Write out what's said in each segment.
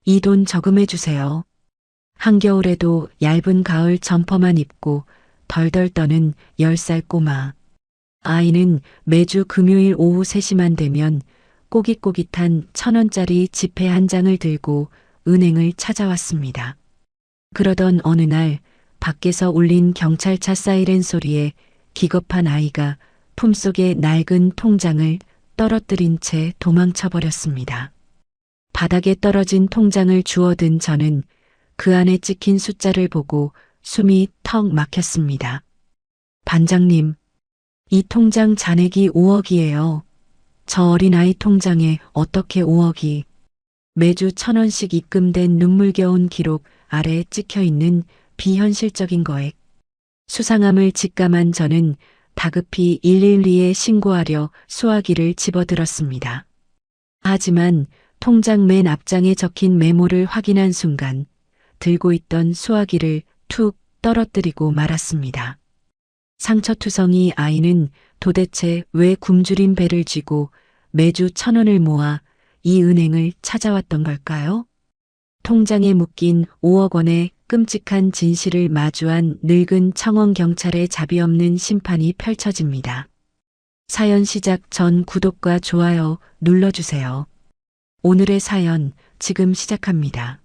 이 돈 저금해 주세요. 한겨울에도 얇은 가을 점퍼만 입고 덜덜 떠는 10살 꼬마. 아이는 매주 금요일 오후 3시만 되면 꼬깃꼬깃한 1,000원짜리 지폐 한 장을 들고 은행을 찾아왔습니다. 그러던 어느 날 밖에서 울린 경찰차 사이렌 소리에 기겁한 아이가 품속에 낡은 통장을 떨어뜨린 채 도망쳐 버렸습니다. 바닥에 떨어진 통장을 주워든 저는 그 안에 찍힌 숫자를 보고 숨이 턱 막혔습니다. 반장님, 이 통장 잔액이 5억이에요. 저 어린아이 통장에 어떻게 5억이? 매주 1,000원씩 입금된 눈물겨운 기록 아래에 찍혀 있는 비현실적인 거액. 수상함을 직감한 저는 다급히 112에 신고하려 수화기를 집어들었습니다. 하지만 통장 맨 앞장에 적힌 메모를 확인한 순간 들고 있던 수화기를 툭 떨어뜨리고 말았습니다. 상처투성이 아이는 도대체 왜 굶주린 배를 쥐고 매주 1,000원을 모아 이 은행을 찾아왔던 걸까요? 통장에 묶인 5억 원의 끔찍한 진실을 마주한 늙은 청원 경찰의 자비 없는 심판이 펼쳐집니다. 사연 시작 전 구독과 좋아요 눌러주세요. 오늘의 사연 지금 시작합니다.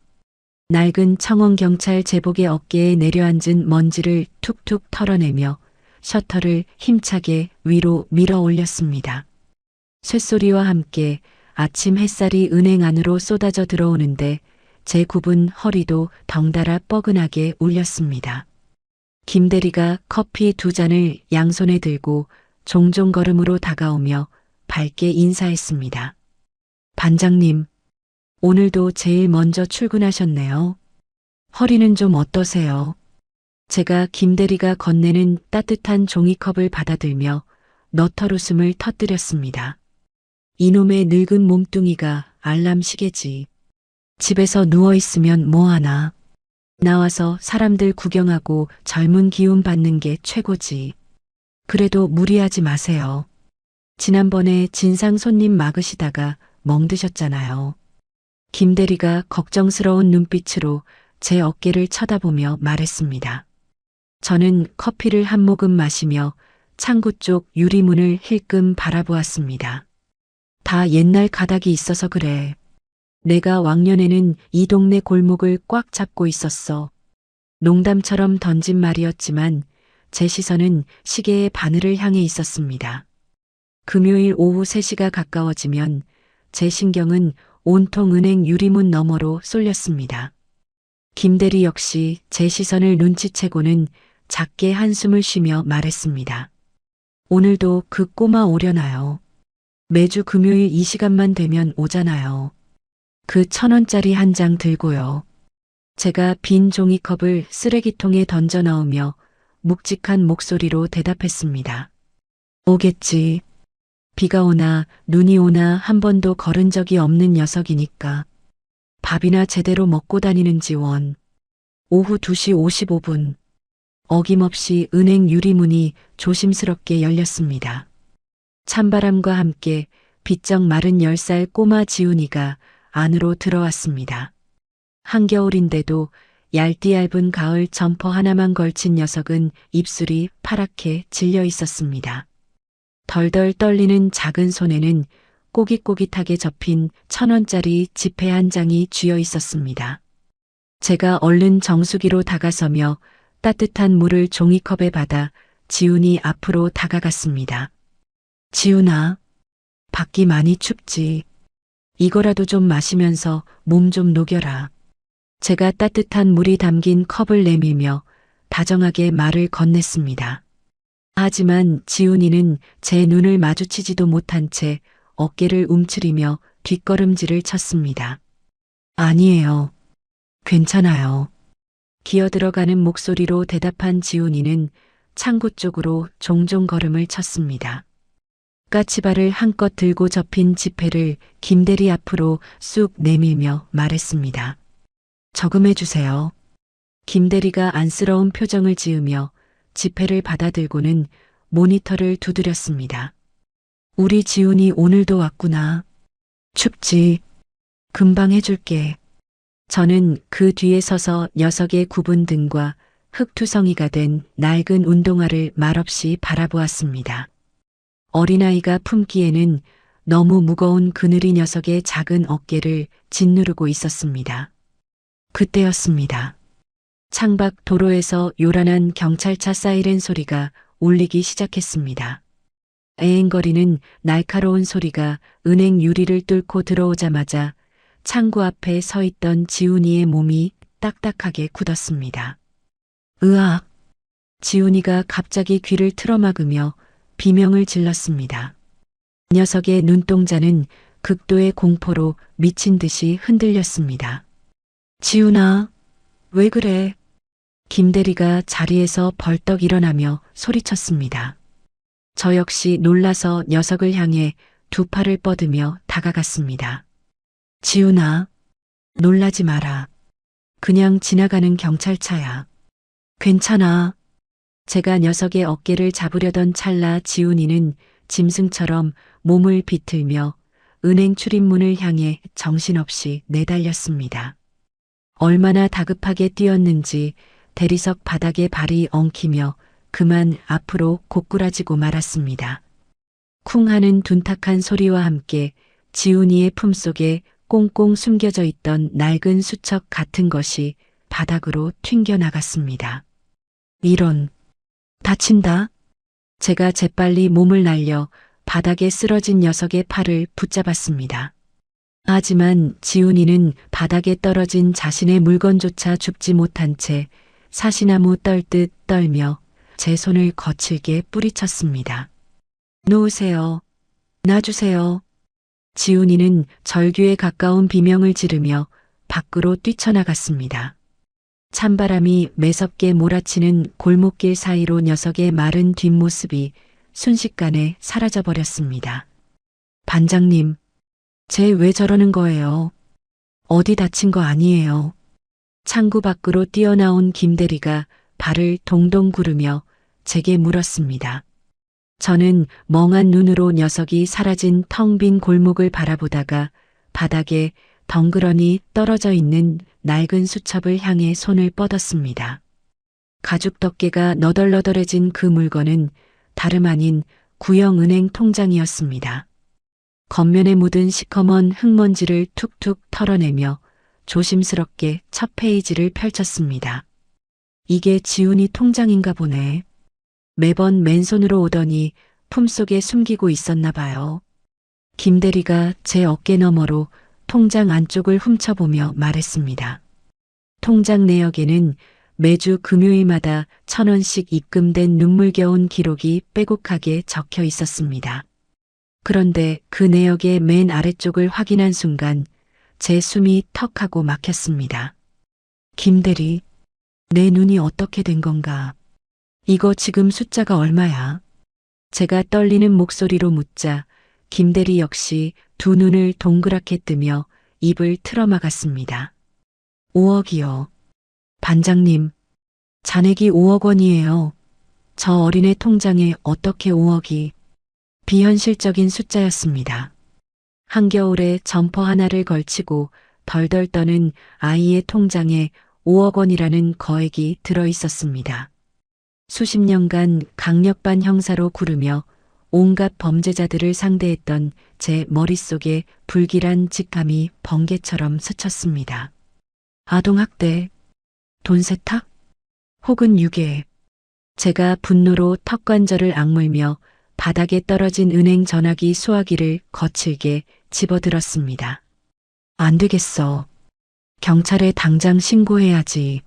낡은 청원 경찰 제복의 어깨에 내려앉은 먼지를 툭툭 털어내며 셔터를 힘차게 위로 밀어 올렸습니다. 쇳소리와 함께 아침 햇살이 은행 안으로 쏟아져 들어오는데 제 굽은 허리도 덩달아 뻐근하게 울렸습니다. 김 대리가 커피 2잔을 양손에 들고 종종 걸음으로 다가오며 밝게 인사했습니다. 반장님, 오늘도 제일 먼저 출근하셨네요. 허리는 좀 어떠세요? 제가 김 대리가 건네는 따뜻한 종이컵을 받아들며 너털 웃음을 터뜨렸습니다. 이놈의 늙은 몸뚱이가 알람 시계지. 집에서 누워있으면 뭐하나. 나와서 사람들 구경하고 젊은 기운 받는 게 최고지. 그래도 무리하지 마세요. 지난번에 진상 손님 막으시다가 멍드셨잖아요. 김 대리가 걱정스러운 눈빛으로 제 어깨를 쳐다보며 말했습니다. 저는 커피를 한 모금 마시며 창구 쪽 유리문을 힐끔 바라보았습니다. 다 옛날 가닥이 있어서 그래. 내가 왕년에는 이 동네 골목을 꽉 잡고 있었어. 농담처럼 던진 말이었지만 제 시선은 시계의 바늘을 향해 있었습니다. 금요일 오후 3시가 가까워지면 제 신경은 온통 은행 유리문 너머로 쏠렸습니다. 김 대리 역시 제 시선을 눈치채고는 작게 한숨을 쉬며 말했습니다. 오늘도 그 꼬마 오려나요? 매주 금요일 이 시간만 되면 오잖아요. 그 1,000원짜리 한 장 들고요. 제가 빈 종이컵을 쓰레기통에 던져 넣으며 묵직한 목소리로 대답했습니다. 오겠지. 비가 오나 눈이 오나 한 번도 걸은 적이 없는 녀석이니까. 밥이나 제대로 먹고 다니는지 원. 오후 2시 55분. 어김없이 은행 유리문이 조심스럽게 열렸습니다. 찬바람과 함께 비쩍 마른 10살 꼬마 지훈이가 안으로 들어왔습니다. 한겨울인데도 얇디 얇은 가을 점퍼 하나만 걸친 녀석은 입술이 파랗게 질려 있었습니다. 덜덜 떨리는 작은 손에는 꼬깃꼬깃하게 접힌 1,000원짜리 지폐 한 장이 쥐어 있었습니다. 제가 얼른 정수기로 다가서며 따뜻한 물을 종이컵에 받아 지훈이 앞으로 다가갔습니다. 지훈아, 밖이 많이 춥지. 이거라도 좀 마시면서 몸 좀 녹여라. 제가 따뜻한 물이 담긴 컵을 내밀며 다정하게 말을 건넸습니다. 하지만 지훈이는 제 눈을 마주치지도 못한 채 어깨를 움츠리며 뒷걸음질을 쳤습니다. 아니에요. 괜찮아요. 기어들어가는 목소리로 대답한 지훈이는 창구 쪽으로 종종 걸음을 쳤습니다. 까치발을 한껏 들고 접힌 지폐를 김 대리 앞으로 쑥 내밀며 말했습니다. 저금해 주세요. 김 대리가 안쓰러운 표정을 지으며 지폐를 받아들고는 모니터를 두드렸습니다. 우리 지훈이 오늘도 왔구나. 춥지. 금방 해줄게. 저는 그 뒤에 서서 녀석의 굽은 등과 흙투성이가 된 낡은 운동화를 말없이 바라보았습니다. 어린아이가 품기에는 너무 무거운 그늘이 녀석의 작은 어깨를 짓누르고 있었습니다. 그때였습니다. 창밖 도로에서 요란한 경찰차 사이렌 소리가 울리기 시작했습니다. 애앵거리는 날카로운 소리가 은행 유리를 뚫고 들어오자마자 창구 앞에 서 있던 지훈이의 몸이 딱딱하게 굳었습니다. 으악! 지훈이가 갑자기 귀를 틀어막으며 비명을 질렀습니다. 녀석의 눈동자는 극도의 공포로 미친 듯이 흔들렸습니다. 지훈아, 왜 그래? 김대리가 자리에서 벌떡 일어나며 소리쳤습니다. 저 역시 놀라서 녀석을 향해 두 팔을 뻗으며 다가갔습니다. 지훈아, 놀라지 마라. 그냥 지나가는 경찰차야. 괜찮아. 제가 녀석의 어깨를 잡으려던 찰나 지훈이는 짐승처럼 몸을 비틀며 은행 출입문을 향해 정신없이 내달렸습니다. 얼마나 다급하게 뛰었는지 대리석 바닥에 발이 엉키며 그만 앞으로 고꾸라지고 말았습니다. 쿵 하는 둔탁한 소리와 함께 지훈이의 품속에 꽁꽁 숨겨져 있던 낡은 수첩 같은 것이 바닥으로 튕겨나갔습니다. 이런, 다친다. 제가 재빨리 몸을 날려 바닥에 쓰러진 녀석의 팔을 붙잡았습니다. 하지만 지훈이는 바닥에 떨어진 자신의 물건조차 줍지 못한 채 사시나무 떨듯 떨며 제 손을 거칠게 뿌리쳤습니다. 놓으세요. 놔주세요. 지훈이는 절규에 가까운 비명을 지르며 밖으로 뛰쳐나갔습니다. 찬바람이 매섭게 몰아치는 골목길 사이로 녀석의 마른 뒷모습이 순식간에 사라져버렸습니다. 반장님, 쟤 왜 저러는 거예요? 어디 다친 거 아니에요? 창구 밖으로 뛰어나온 김대리가 발을 동동 구르며 제게 물었습니다. 저는 멍한 눈으로 녀석이 사라진 텅 빈 골목을 바라보다가 바닥에 덩그러니 떨어져 있는 낡은 수첩을 향해 손을 뻗었습니다. 가죽 덮개가 너덜너덜해진 그 물건은 다름 아닌 구형 은행 통장이었습니다. 겉면에 묻은 시커먼 흙먼지를 툭툭 털어내며 조심스럽게 첫 페이지를 펼쳤습니다. 이게 지훈이 통장인가 보네. 매번 맨손으로 오더니 품속에 숨기고 있었나 봐요. 김대리가 제 어깨 너머로 통장 안쪽을 훔쳐보며 말했습니다. 통장 내역에는 매주 금요일마다 1,000원씩 입금된 눈물겨운 기록이 빼곡하게 적혀 있었습니다. 그런데 그 내역의 맨 아래쪽을 확인한 순간 제 숨이 턱하고 막혔습니다. 김대리, 내 눈이 어떻게 된 건가? 이거 지금 숫자가 얼마야? 제가 떨리는 목소리로 묻자 김대리 역시 두 눈을 동그랗게 뜨며 입을 틀어막았습니다. 5억이요. 반장님, 잔액이 5억 원이에요. 저 어린애 통장에 어떻게 5억이? 비현실적인 숫자였습니다. 한겨울에 점퍼 하나를 걸치고 덜덜 떠는 아이의 통장에 5억 원이라는 거액이 들어 있었습니다. 수십 년간 강력반 형사로 구르며 온갖 범죄자들을 상대했던 제 머릿속에 불길한 직감이 번개처럼 스쳤습니다. 아동학대, 돈세탁, 혹은 유괴. 제가 분노로 턱관절을 악물며 바닥에 떨어진 은행 전화기 수화기를 거칠게 집어들었습니다. 안 되겠어. 경찰에 당장 신고해야지.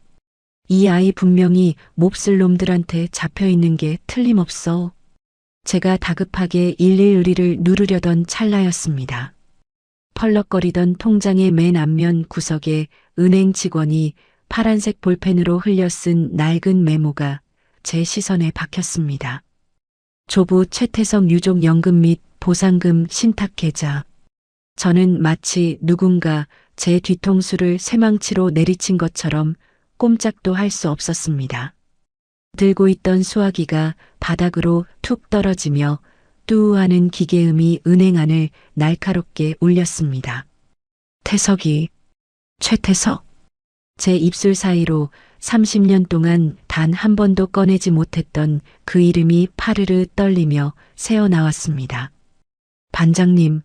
이 아이 분명히 몹쓸 놈들한테 잡혀 있는 게 틀림없어. 제가 다급하게 112를 누르려던 찰나였습니다. 펄럭거리던 통장의 맨 앞면 구석에 은행 직원이 파란색 볼펜으로 흘려 쓴 낡은 메모가 제 시선에 박혔습니다. 조부 최태성 유족 연금 및 보상금 신탁 계좌. 저는 마치 누군가 제 뒤통수를 쇠망치로 내리친 것처럼 꼼짝도 할 수 없었습니다. 들고 있던 수화기가 바닥으로 툭 떨어지며 뚜우하는 기계음이 은행 안을 날카롭게 울렸습니다. 태석이, 최태석. 제 입술 사이로 30년 동안 단 한 번도 꺼내지 못했던 그 이름이 파르르 떨리며 새어나왔습니다. 반장님,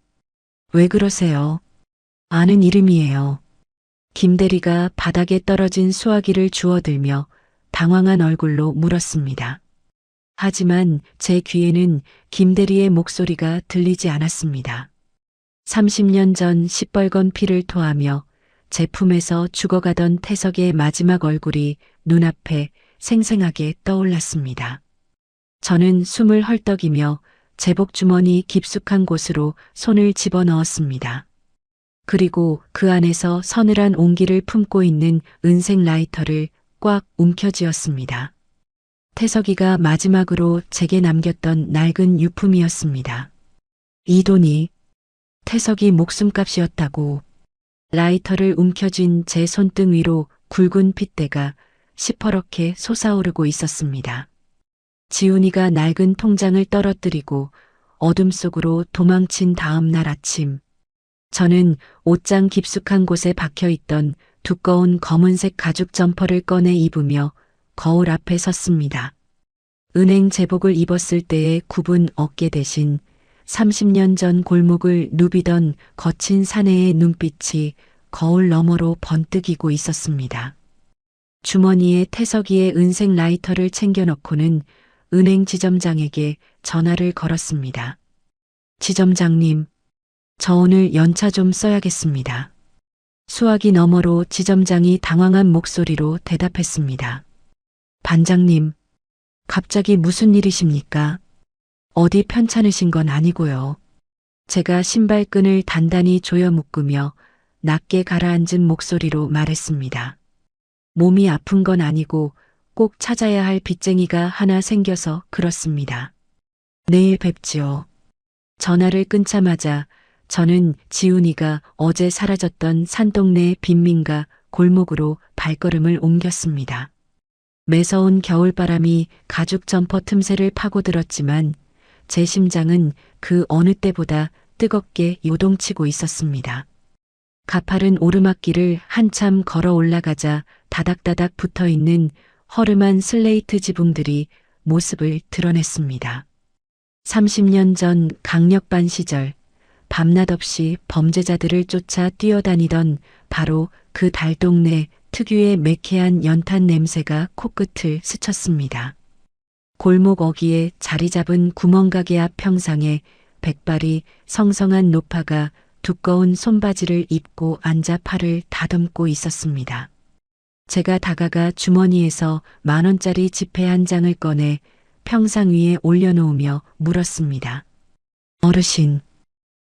왜 그러세요? 아는 이름이에요. 김대리가 바닥에 떨어진 수화기를 주워들며 당황한 얼굴로 물었습니다. 하지만 제 귀에는 김대리의 목소리가 들리지 않았습니다. 30년 전 시뻘건 피를 토하며 제품에서 죽어가던 태석의 마지막 얼굴이 눈앞에 생생하게 떠올랐습니다. 저는 숨을 헐떡이며 제복 주머니 깊숙한 곳으로 손을 집어넣었습니다. 그리고 그 안에서 서늘한 온기를 품고 있는 은색 라이터를 꽉 움켜쥐었습니다. 태석이가 마지막으로 제게 남겼던 낡은 유품이었습니다. 이 돈이 태석이 목숨값이었다고. 라이터를 움켜쥔 제 손등 위로 굵은 핏대가 시퍼렇게 솟아오르고 있었습니다. 지훈이가 낡은 통장을 떨어뜨리고 어둠 속으로 도망친 다음 날 아침, 저는 옷장 깊숙한 곳에 박혀있던 두꺼운 검은색 가죽 점퍼를 꺼내 입으며 거울 앞에 섰습니다. 은행 제복을 입었을 때의 굽은 어깨 대신 30년 전 골목을 누비던 거친 사내의 눈빛이 거울 너머로 번뜩이고 있었습니다. 주머니에 태석이의 은색 라이터를 챙겨넣고는 은행 지점장에게 전화를 걸었습니다. 지점장님, 저 오늘 연차 좀 써야겠습니다. 수화기 너머로 지점장이 당황한 목소리로 대답했습니다. 반장님, 갑자기 무슨 일이십니까? 어디 편찮으신 건 아니고요. 제가 신발끈을 단단히 조여 묶으며 낮게 가라앉은 목소리로 말했습니다. 몸이 아픈 건 아니고 꼭 찾아야 할 빚쟁이가 하나 생겨서 그렇습니다. 내일 뵙지요. 전화를 끊자마자 저는 지훈이가 어제 사라졌던 산동네 빈민가 골목으로 발걸음을 옮겼습니다. 매서운 겨울바람이 가죽 점퍼 틈새를 파고들었지만 제 심장은 그 어느 때보다 뜨겁게 요동치고 있었습니다. 가파른 오르막길을 한참 걸어 올라가자 다닥다닥 붙어있는 허름한 슬레이트 지붕들이 모습을 드러냈습니다. 30년 전 강력반 시절 밤낮 없이 범죄자들을 쫓아 뛰어다니던 바로 그 달동네 특유의 매캐한 연탄 냄새가 코끝을 스쳤습니다. 골목 어귀에 자리 잡은 구멍가게 앞 평상에 백발이 성성한 노파가 두꺼운 손바지를 입고 앉아 팔을 다듬고 있었습니다. 제가 다가가 주머니에서 10,000원짜리 지폐 한 장을 꺼내 평상 위에 올려놓으며 물었습니다. 어르신,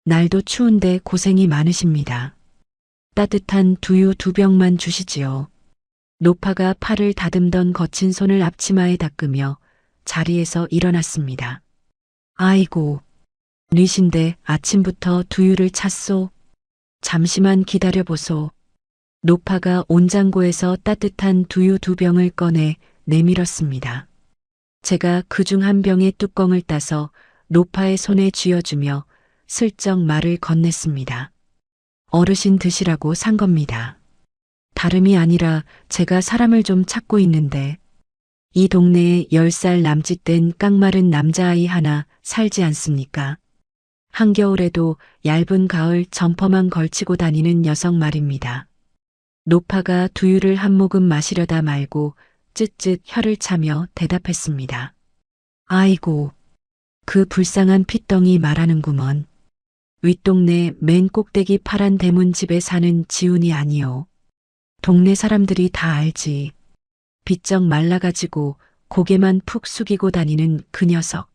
날도 추운데 고생이 많으십니다. 따뜻한 두유 2병만 주시지요. 노파가 팔을 다듬던 거친 손을 앞치마에 닦으며 자리에서 일어났습니다. 아이고, 뉘신데 아침부터 두유를 찼소. 잠시만 기다려보소. 노파가 온장고에서 따뜻한 두유 2병을 꺼내 내밀었습니다. 제가 그중 한 병의 뚜껑을 따서 노파의 손에 쥐어주며 슬쩍 말을 건넸습니다. 어르신 드시라고 산 겁니다. 다름이 아니라 제가 사람을 좀 찾고 있는데 이 동네에 10살 남짓된 깡마른 남자아이 하나 살지 않습니까? 한겨울에도 얇은 가을 점퍼만 걸치고 다니는 여성 말입니다. 노파가 두유를 한 모금 마시려다 말고 쯧쯧 혀를 차며 대답했습니다. 아이고, 그 불쌍한 핏덩이 말하는구먼. 윗동네 맨 꼭대기 파란 대문집에 사는 지훈이 아니요. 동네 사람들이 다 알지. 비쩍 말라가지고 고개만 푹 숙이고 다니는 그 녀석.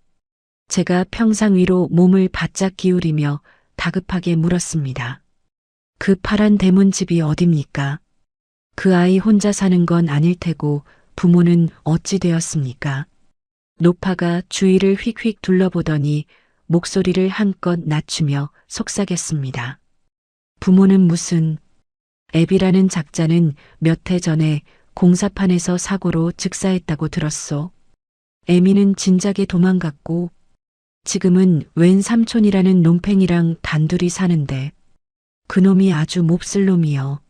제가 평상 위로 몸을 바짝 기울이며 다급하게 물었습니다. 그 파란 대문집이 어딥니까? 그 아이 혼자 사는 건 아닐 테고 부모는 어찌 되었습니까? 노파가 주위를 휙휙 둘러보더니 목소리를 한껏 낮추며 속삭였습니다. 부모는 무슨... 애비라는 작자는 몇 해 전에 공사판에서 사고로 즉사했다고 들었소. 애미는 진작에 도망갔고 지금은 웬 삼촌이라는 놈팽이랑 단둘이 사는데 그놈이 아주 몹쓸 놈이여.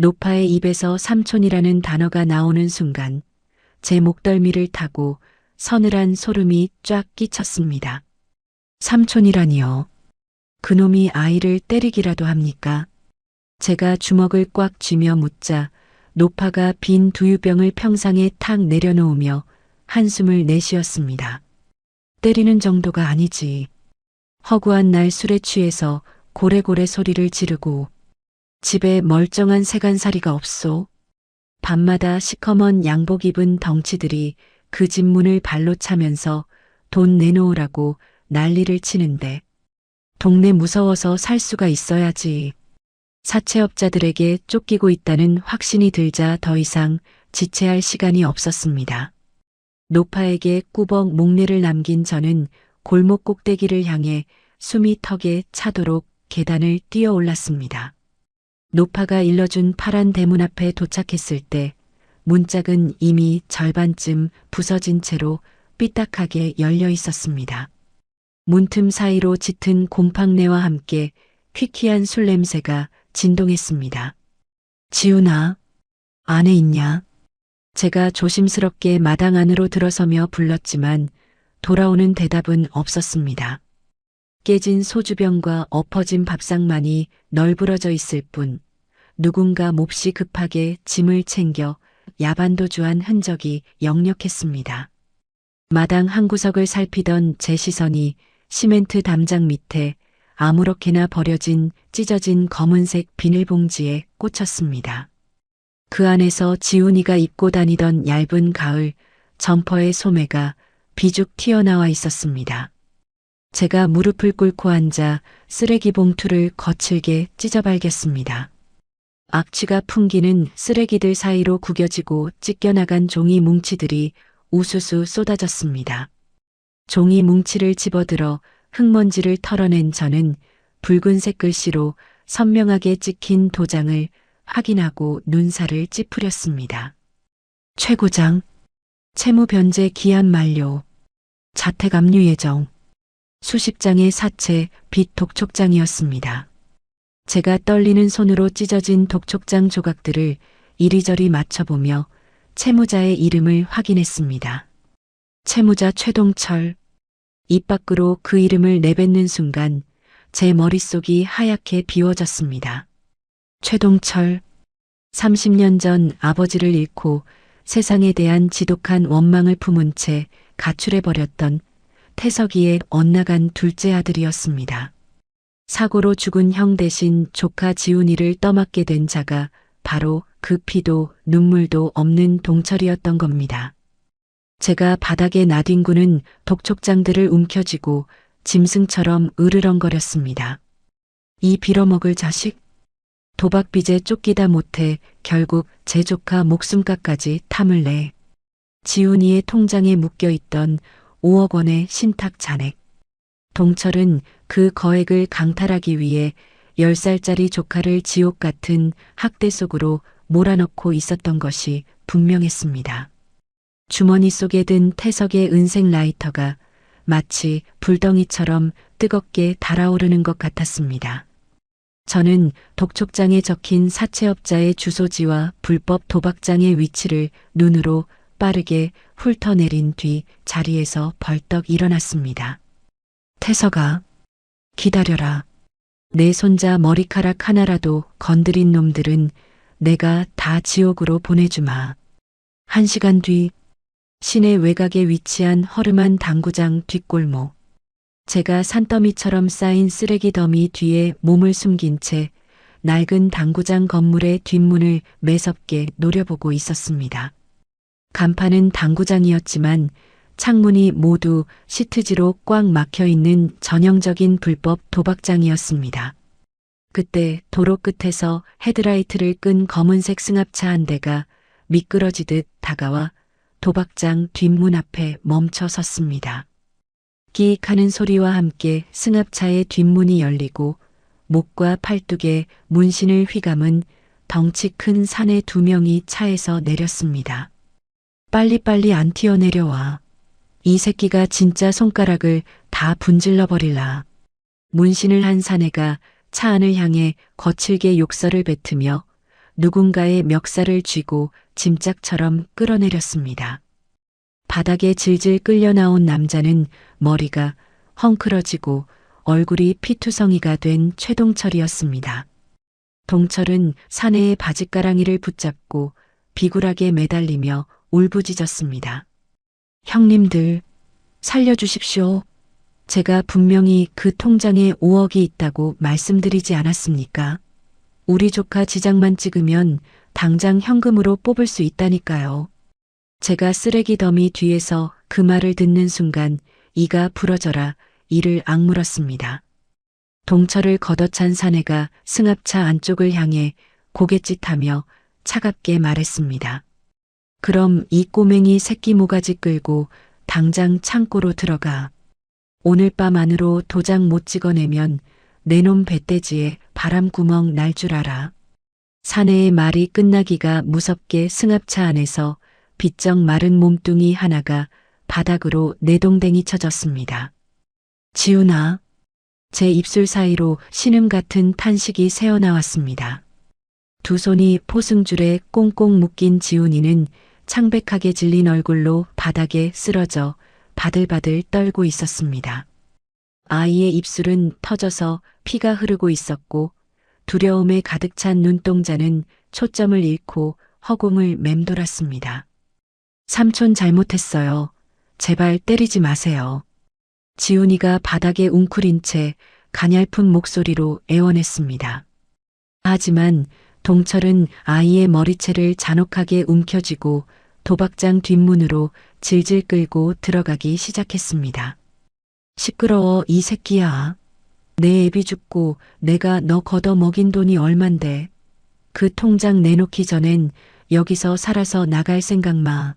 노파의 입에서 삼촌이라는 단어가 나오는 순간 제 목덜미를 타고 서늘한 소름이 쫙 끼쳤습니다. 삼촌이라니요. 그놈이 아이를 때리기라도 합니까? 제가 주먹을 꽉 쥐며 묻자 노파가 빈 두유병을 평상에 탁 내려놓으며 한숨을 내쉬었습니다. 때리는 정도가 아니지. 허구한 날 술에 취해서 고래고래 소리를 지르고 집에 멀쩡한 세간살이가 없소. 밤마다 시커먼 양복 입은 덩치들이 그 집 문을 발로 차면서 돈 내놓으라고 난리를 치는데 동네 무서워서 살 수가 있어야지. 사채업자들에게 쫓기고 있다는 확신이 들자 더 이상 지체할 시간이 없었습니다. 노파에게 꾸벅 목례를 남긴 저는 골목 꼭대기를 향해 숨이 턱에 차도록 계단을 뛰어 올랐습니다. 노파가 일러준 파란 대문 앞에 도착했을 때 문짝은 이미 절반쯤 부서진 채로 삐딱하게 열려 있었습니다. 문틈 사이로 짙은 곰팡내와 함께 퀴퀴한 술 냄새가 진동했습니다. 지훈아, 안에 있냐? 제가 조심스럽게 마당 안으로 들어서며 불렀지만 돌아오는 대답은 없었습니다. 깨진 소주병과 엎어진 밥상만이 널브러져 있을 뿐 누군가 몹시 급하게 짐을 챙겨 야반도주한 흔적이 역력했습니다. 마당 한 구석을 살피던 제 시선이 시멘트 담장 밑에 아무렇게나 버려진 찢어진 검은색 비닐봉지에 꽂혔습니다. 그 안에서 지훈이가 입고 다니던 얇은 가을 점퍼의 소매가 비죽 튀어나와 있었습니다. 제가 무릎을 꿇고 앉아 쓰레기 봉투를 거칠게 찢어발겼습니다. 악취가 풍기는 쓰레기들 사이로 구겨지고 찢겨나간 종이 뭉치들이 우수수 쏟아졌습니다. 종이 뭉치를 집어들어 흙먼지를 털어낸 저는 붉은색 글씨로 선명하게 찍힌 도장을 확인하고 눈살을 찌푸렸습니다. 최고장, 채무 변제 기한 만료, 자택 압류 예정, 수십 장의 사채 빚 독촉장이었습니다. 제가 떨리는 손으로 찢어진 독촉장 조각들을 이리저리 맞춰보며 채무자의 이름을 확인했습니다. 채무자 최동철. 입 밖으로 그 이름을 내뱉는 순간 제 머릿속이 하얗게 비워졌습니다. 최동철. 30년 전 아버지를 잃고 세상에 대한 지독한 원망을 품은 채 가출해버렸던 태석이의 엇나간 둘째 아들이었습니다. 사고로 죽은 형 대신 조카 지훈이를 떠맡게 된 자가 바로 그 피도 눈물도 없는 동철이었던 겁니다. 제가 바닥에 나뒹구는 독촉장들을 움켜쥐고 짐승처럼 으르렁거렸습니다. 이 빌어먹을 자식? 도박빚에 쫓기다 못해 결국 제 조카 목숨값까지 탐을 내 지훈이의 통장에 묶여있던 5억 원의 신탁 잔액. 동철은 그 거액을 강탈하기 위해 10살짜리 조카를 지옥 같은 학대 속으로 몰아넣고 있었던 것이 분명했습니다. 주머니 속에 든 태석의 은색 라이터가 마치 불덩이처럼 뜨겁게 달아오르는 것 같았습니다. 저는 독촉장에 적힌 사채업자의 주소지와 불법 도박장의 위치를 눈으로 빠르게 훑어내린 뒤 자리에서 벌떡 일어났습니다. 태석아, 기다려라. 내 손자 머리카락 하나라도 건드린 놈들은 내가 다 지옥으로 보내주마. 1시간 뒤 시내 외곽에 위치한 허름한 당구장 뒷골목. 제가 산더미처럼 쌓인 쓰레기 더미 뒤에 몸을 숨긴 채 낡은 당구장 건물의 뒷문을 매섭게 노려보고 있었습니다. 간판은 당구장이었지만 창문이 모두 시트지로 꽉 막혀 있는 전형적인 불법 도박장이었습니다. 그때 도로 끝에서 헤드라이트를 끈 검은색 승합차 한 대가 미끄러지듯 다가와 도박장 뒷문 앞에 멈춰 섰습니다. 끼익 하는 소리와 함께 승합차의 뒷문이 열리고 목과 팔뚝에 문신을 휘감은 덩치 큰 사내 2명이 차에서 내렸습니다. 빨리빨리 안 튀어내려와. 이 새끼가 진짜 손가락을 다 분질러 버릴라. 문신을 한 사내가 차 안을 향해 거칠게 욕설을 뱉으며 누군가의 멱살을 쥐고 짐짝처럼 끌어내렸습니다. 바닥에 질질 끌려 나온 남자는 머리가 헝클어지고 얼굴이 피투성이가 된 최동철이었습니다. 동철은 사내의 바짓가랑이를 붙잡고 비굴하게 매달리며 울부짖었습니다. 형님들, 살려주십시오. 제가 분명히 그 통장에 5억이 있다고 말씀드리지 않았습니까? 우리 조카 지장만 찍으면 당장 현금으로 뽑을 수 있다니까요. 제가 쓰레기 더미 뒤에서 그 말을 듣는 순간 이가 부러져라 이를 악물었습니다. 동철을 걷어찬 사내가 승합차 안쪽을 향해 고갯짓하며 차갑게 말했습니다. 그럼 이 꼬맹이 새끼 모가지 끌고 당장 창고로 들어가. 오늘 밤 안으로 도장 못 찍어내면 내놈 배돼지에 바람구멍 날 줄 알아. 사내의 말이 끝나기가 무섭게 승합차 안에서 비쩍 마른 몸뚱이 하나가 바닥으로 내동댕이 쳐졌습니다. 지훈아. 제 입술 사이로 신음 같은 탄식이 새어나왔습니다. 두 손이 포승줄에 꽁꽁 묶인 지훈이는 창백하게 질린 얼굴로 바닥에 쓰러져 바들바들 떨고 있었습니다. 아이의 입술은 터져서 피가 흐르고 있었고 두려움에 가득 찬 눈동자는 초점을 잃고 허공을 맴돌았습니다. 삼촌 잘못했어요. 제발 때리지 마세요. 지훈이가 바닥에 웅크린 채 가냘픈 목소리로 애원했습니다. 하지만 동철은 아이의 머리채를 잔혹하게 움켜쥐고 도박장 뒷문으로 질질 끌고 들어가기 시작했습니다. 시끄러워 이 새끼야. 내 애비 죽고 내가 너 걷어 먹인 돈이 얼만데. 그 통장 내놓기 전엔 여기서 살아서 나갈 생각 마.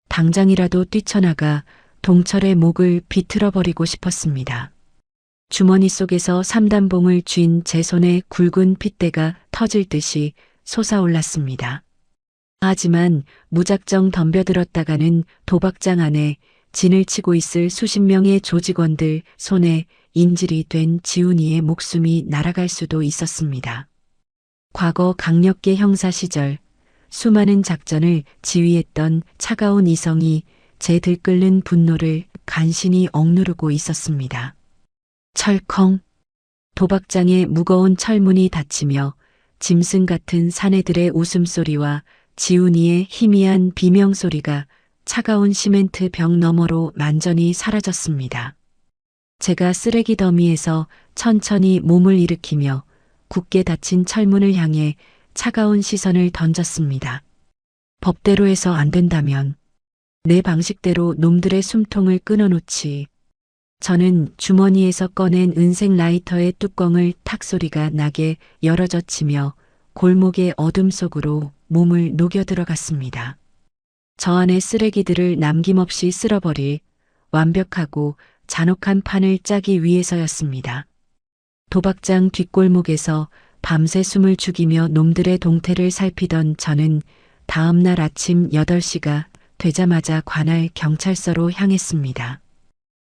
당장이라도 뛰쳐나가 동철의 목을 비틀어버리고 싶었습니다. 주머니 속에서 3단봉을 쥔 제 손에 굵은 핏대가 터질 듯이 솟아올랐습니다. 하지만 무작정 덤벼들었다가는 도박장 안에 진을 치고 있을 수십 명의 조직원들 손에 인질이 된 지훈이의 목숨이 날아갈 수도 있었습니다. 과거 강력계 형사 시절 수많은 작전을 지휘했던 차가운 이성이 제 들끓는 분노를 간신히 억누르고 있었습니다. 철컹. 도박장의 무거운 철문이 닫히며 짐승 같은 사내들의 웃음소리와 지훈이의 희미한 비명소리가 차가운 시멘트 벽 너머로 완전히 사라졌습니다. 제가 쓰레기 더미에서 천천히 몸을 일으키며 굳게 닫힌 철문을 향해 차가운 시선을 던졌습니다. 법대로 해서 안 된다면 내 방식대로 놈들의 숨통을 끊어놓지. 저는 주머니에서 꺼낸 은색 라이터의 뚜껑을 탁 소리가 나게 열어젖히며 골목의 어둠 속으로 몸을 녹여 들어갔습니다. 저 안의 쓰레기들을 남김없이 쓸어버릴 완벽하고 잔혹한 판을 짜기 위해서였습니다. 도박장 뒷골목에서 밤새 숨을 죽이며 놈들의 동태를 살피던 저는 다음 날 아침 8시가 되자마자 관할 경찰서로 향했습니다.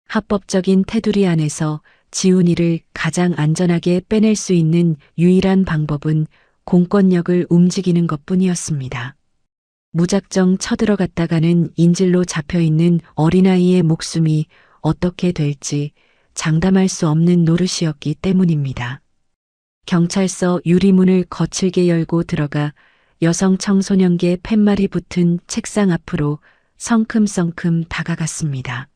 합법적인 테두리 안에서 지훈이를 가장 안전하게 빼낼 수 있는 유일한 방법은 공권력을 움직이는 것뿐이었습니다. 무작정 쳐들어갔다가는 인질로 잡혀있는 어린아이의 목숨이 어떻게 될지 장담할 수 없는 노릇이었기 때문입니다. 경찰서 유리문을 거칠게 열고 들어가 여성 청소년계 팻말이 붙은 책상 앞으로 성큼성큼 다가갔습니다.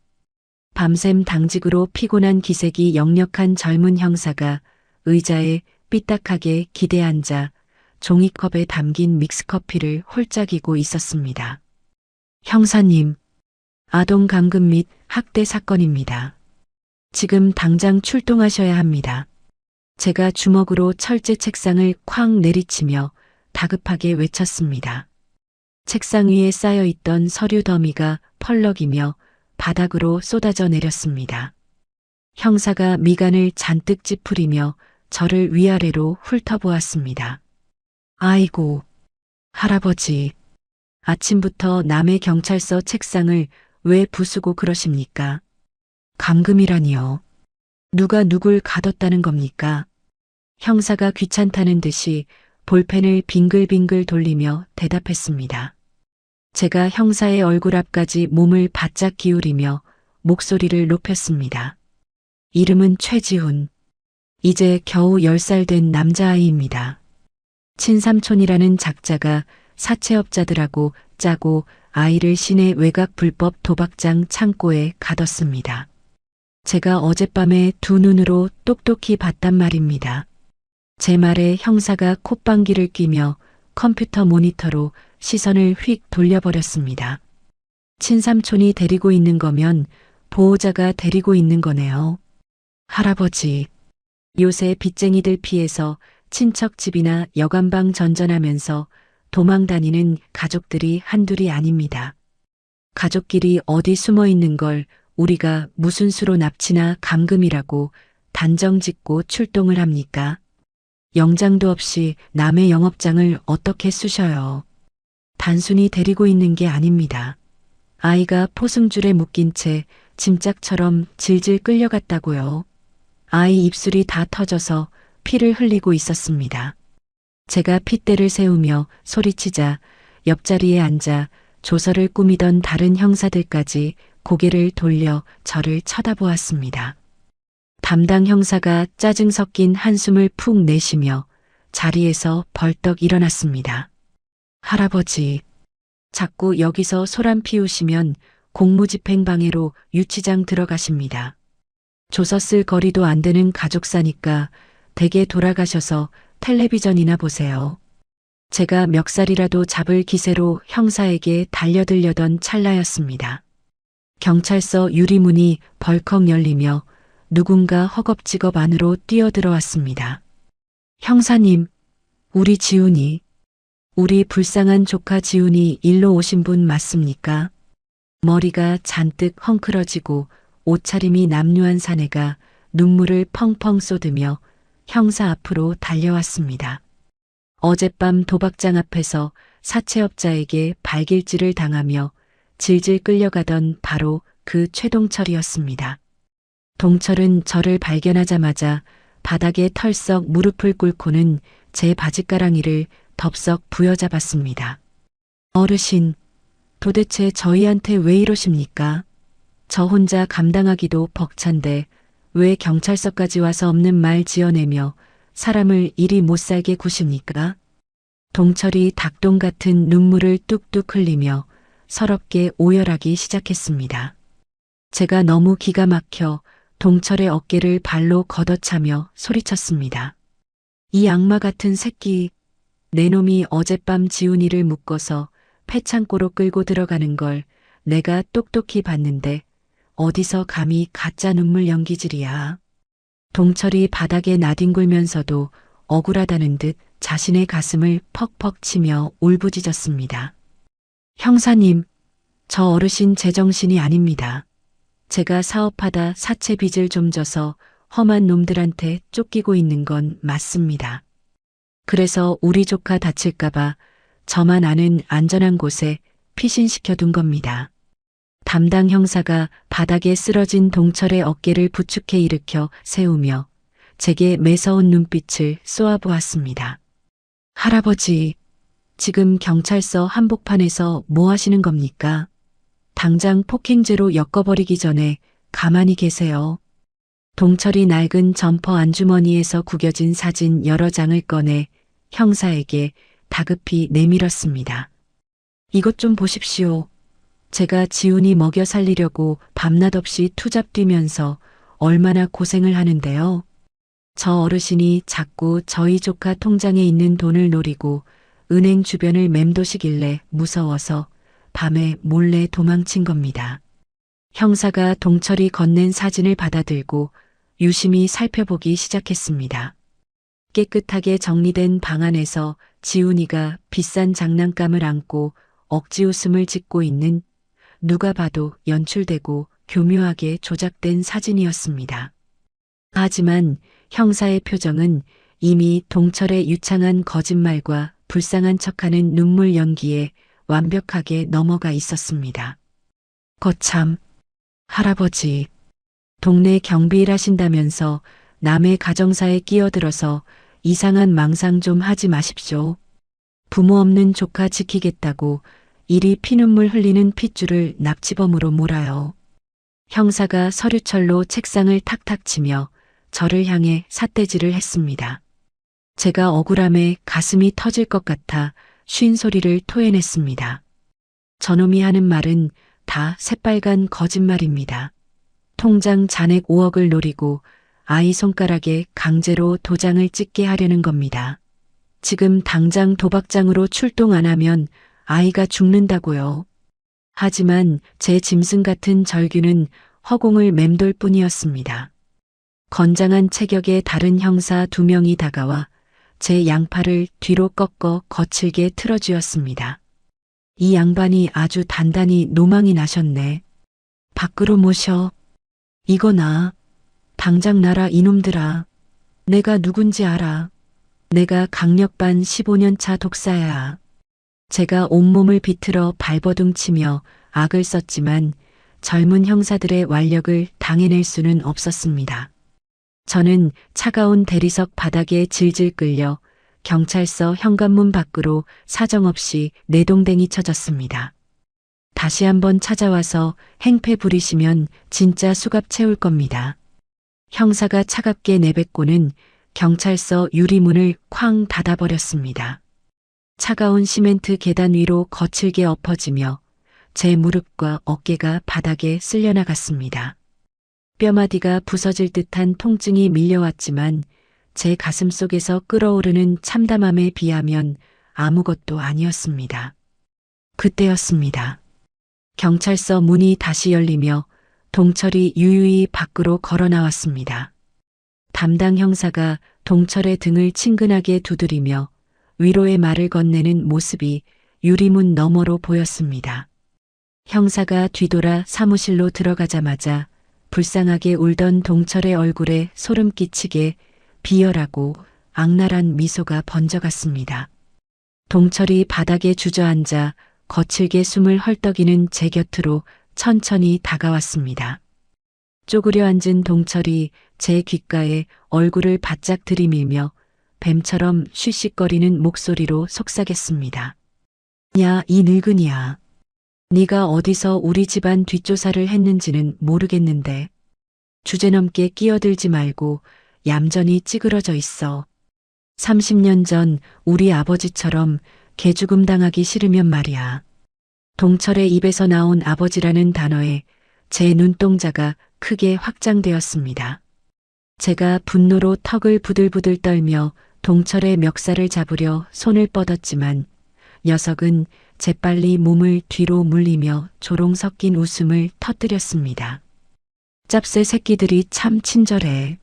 밤샘 당직으로 피곤한 기색이 역력한 젊은 형사가 의자에 삐딱하게 기대 앉아 종이컵에 담긴 믹스커피를 홀짝이고 있었습니다. 형사님, 아동 감금 및 학대 사건입니다. 지금 당장 출동하셔야 합니다. 제가 주먹으로 철제 책상을 쾅 내리치며 다급하게 외쳤습니다. 책상 위에 쌓여있던 서류 더미가 펄럭이며 바닥으로 쏟아져 내렸습니다. 형사가 미간을 잔뜩 찌푸리며 저를 위아래로 훑어보았습니다. 아이고, 할아버지. 아침부터 남의 경찰서 책상을 왜 부수고 그러십니까? 감금이라니요. 누가 누굴 가뒀다는 겁니까? 형사가 귀찮다는 듯이 볼펜을 빙글빙글 돌리며 대답했습니다. 제가 형사의 얼굴 앞까지 몸을 바짝 기울이며 목소리를 높였습니다. 이름은 최지훈. 이제 겨우 10살 된 남자아이입니다. 친삼촌이라는 작자가 사채업자들하고 짜고 아이를 시내 외곽 불법 도박장 창고에 가뒀습니다. 제가 어젯밤에 두 눈으로 똑똑히 봤단 말입니다. 제 말에 형사가 콧방귀를 뀌며 컴퓨터 모니터로 시선을 휙 돌려버렸습니다. 친삼촌이 데리고 있는 거면 보호자가 데리고 있는 거네요. 할아버지, 요새 빚쟁이들 피해서 친척 집이나 여관방 전전하면서 도망 다니는 가족들이 한둘이 아닙니다. 가족끼리 어디 숨어 있는 걸 우리가 무슨 수로 납치나 감금이라고 단정 짓고 출동을 합니까? 영장도 없이 남의 영업장을 어떻게 쑤셔요? 단순히 데리고 있는 게 아닙니다. 아이가 포승줄에 묶인 채 짐짝처럼 질질 끌려갔다고요. 아이 입술이 다 터져서 피를 흘리고 있었습니다. 제가 핏대를 세우며 소리치자 옆자리에 앉아 조서를 꾸미던 다른 형사들까지 고개를 돌려 저를 쳐다보았습니다. 담당 형사가 짜증 섞인 한숨을 푹 내쉬며 자리에서 벌떡 일어났습니다. 할아버지, 자꾸 여기서 소란 피우시면 공무집행방해로 유치장 들어가십니다. 조서 쓸 거리도 안 되는 가족사니까 댁에 돌아가셔서 텔레비전이나 보세요. 제가 멱살이라도 잡을 기세로 형사에게 달려들려던 찰나였습니다. 경찰서 유리문이 벌컥 열리며 누군가 허겁지겁 안으로 뛰어들어왔습니다. 형사님, 우리 지훈이, 우리 불쌍한 조카 지훈이 일로 오신 분 맞습니까? 머리가 잔뜩 헝클어지고 옷차림이 남루한 사내가 눈물을 펑펑 쏟으며 형사 앞으로 달려왔습니다. 어젯밤 도박장 앞에서 사채업자에게 발길질을 당하며 질질 끌려가던 바로 그 최동철이었습니다. 동철은 저를 발견하자마자 바닥에 털썩 무릎을 꿇고는 제 바짓가랑이를 덥석 부여잡았습니다. 어르신, 도대체 저희한테 왜 이러십니까? 저 혼자 감당하기도 벅찬데 왜 경찰서까지 와서 없는 말 지어내며 사람을 이리 못살게 구십니까? 동철이 닭똥 같은 눈물을 뚝뚝 흘리며 서럽게 오열하기 시작했습니다. 제가 너무 기가 막혀 동철의 어깨를 발로 걷어차며 소리쳤습니다. 이 악마 같은 새끼, 내 놈이 어젯밤 지훈이를 묶어서 폐창고로 끌고 들어가는 걸 내가 똑똑히 봤는데 어디서 감히 가짜 눈물 연기질이야. 동철이 바닥에 나뒹굴면서도 억울하다는 듯 자신의 가슴을 퍽퍽 치며 울부짖었습니다. 형사님, 저 어르신 제정신이 아닙니다. 제가 사업하다 사채 빚을 좀 져서 험한 놈들한테 쫓기고 있는 건 맞습니다. 그래서 우리 조카 다칠까봐 저만 아는 안전한 곳에 피신시켜 둔 겁니다. 담당 형사가 바닥에 쓰러진 동철의 어깨를 부축해 일으켜 세우며 제게 매서운 눈빛을 쏘아보았습니다. 할아버지, 지금 경찰서 한복판에서 뭐 하시는 겁니까? 당장 폭행죄로 엮어버리기 전에 가만히 계세요. 동철이 낡은 점퍼 안주머니에서 구겨진 사진 여러 장을 꺼내 형사에게 다급히 내밀었습니다. 이것 좀 보십시오. 제가 지훈이 먹여 살리려고 밤낮 없이 투잡 뛰면서 얼마나 고생을 하는데요. 저 어르신이 자꾸 저희 조카 통장에 있는 돈을 노리고 은행 주변을 맴도시길래 무서워서 밤에 몰래 도망친 겁니다. 형사가 동철이 건넨 사진을 받아들고 유심히 살펴보기 시작했습니다. 깨끗하게 정리된 방 안에서 지훈이가 비싼 장난감을 안고 억지 웃음을 짓고 있는 누가 봐도 연출되고 교묘하게 조작된 사진이었습니다. 하지만 형사의 표정은 이미 동철의 유창한 거짓말과 불쌍한 척하는 눈물 연기에 완벽하게 넘어가 있었습니다. 거참, 할아버지, 동네 경비 일하신다면서 남의 가정사에 끼어들어서 이상한 망상 좀 하지 마십시오. 부모 없는 조카 지키겠다고 이리 피눈물 흘리는 핏줄을 납치범으로 몰아요. 형사가 서류철로 책상을 탁탁 치며 저를 향해 삿대질을 했습니다. 제가 억울함에 가슴이 터질 것 같아 쉰 소리를 토해냈습니다. 저놈이 하는 말은 다 새빨간 거짓말입니다. 통장 잔액 5억을 노리고 아이 손가락에 강제로 도장을 찍게 하려는 겁니다. 지금 당장 도박장으로 출동 안 하면 아이가 죽는다고요. 하지만 제 짐승 같은 절규는 허공을 맴돌 뿐이었습니다. 건장한 체격의 다른 형사 2명이 다가와 제 양팔을 뒤로 꺾어 거칠게 틀어쥐었습니다. 이 양반이 아주 단단히 노망이 나셨네. 밖으로 모셔. 이거나. 당장 나라 이놈들아. 내가 누군지 알아. 내가 강력반 15년 차 독사야. 제가 온몸을 비틀어 발버둥치며 악을 썼지만 젊은 형사들의 완력을 당해낼 수는 없었습니다. 저는 차가운 대리석 바닥에 질질 끌려 경찰서 현관문 밖으로 사정없이 내동댕이 쳐졌습니다. 다시 한번 찾아와서 행패 부리시면 진짜 수갑 채울 겁니다. 형사가 차갑게 내뱉고는 경찰서 유리문을 쾅 닫아버렸습니다. 차가운 시멘트 계단 위로 거칠게 엎어지며 제 무릎과 어깨가 바닥에 쓸려나갔습니다. 뼈마디가 부서질 듯한 통증이 밀려왔지만 제 가슴 속에서 끓어오르는 참담함에 비하면 아무것도 아니었습니다. 그때였습니다. 경찰서 문이 다시 열리며 동철이 유유히 밖으로 걸어 나왔습니다. 담당 형사가 동철의 등을 친근하게 두드리며 위로의 말을 건네는 모습이 유리문 너머로 보였습니다. 형사가 뒤돌아 사무실로 들어가자마자 불쌍하게 울던 동철의 얼굴에 소름 끼치게 비열하고 악랄한 미소가 번져갔습니다. 동철이 바닥에 주저앉아 거칠게 숨을 헐떡이는 제 곁으로 천천히 다가왔습니다. 쪼그려 앉은 동철이 제 귓가에 얼굴을 바짝 들이밀며 뱀처럼 쉬쉬거리는 목소리로 속삭였습니다. 야, 이 늙은이야. 네가 어디서 우리 집안 뒷조사를 했는지는 모르겠는데 주제넘게 끼어들지 말고 얌전히 찌그러져 있어. 30년 전 우리 아버지처럼 개죽음 당하기 싫으면 말이야. 동철의 입에서 나온 아버지라는 단어에 제 눈동자가 크게 확장되었습니다. 제가 분노로 턱을 부들부들 떨며 동철의 멱살을 잡으려 손을 뻗었지만 녀석은 재빨리 몸을 뒤로 물리며 조롱 섞인 웃음을 터뜨렸습니다. 짭새 새끼들이 참 친절해.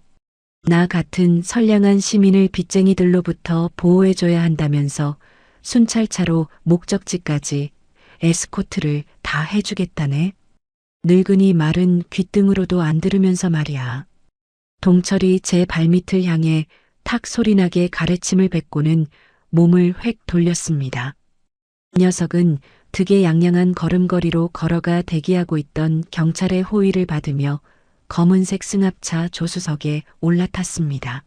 나 같은 선량한 시민을 빚쟁이들로부터 보호해줘야 한다면서 순찰차로 목적지까지 에스코트를 다 해주겠다네. 늙은이 말은 귓등으로도 안 들으면서 말이야. 동철이 제 발밑을 향해 탁 소리나게 가래침을 뱉고는 몸을 획 돌렸습니다. 녀석은 득에 양양한 걸음걸이로 걸어가 대기하고 있던 경찰의 호위를 받으며 검은색 승합차 조수석에 올라탔습니다.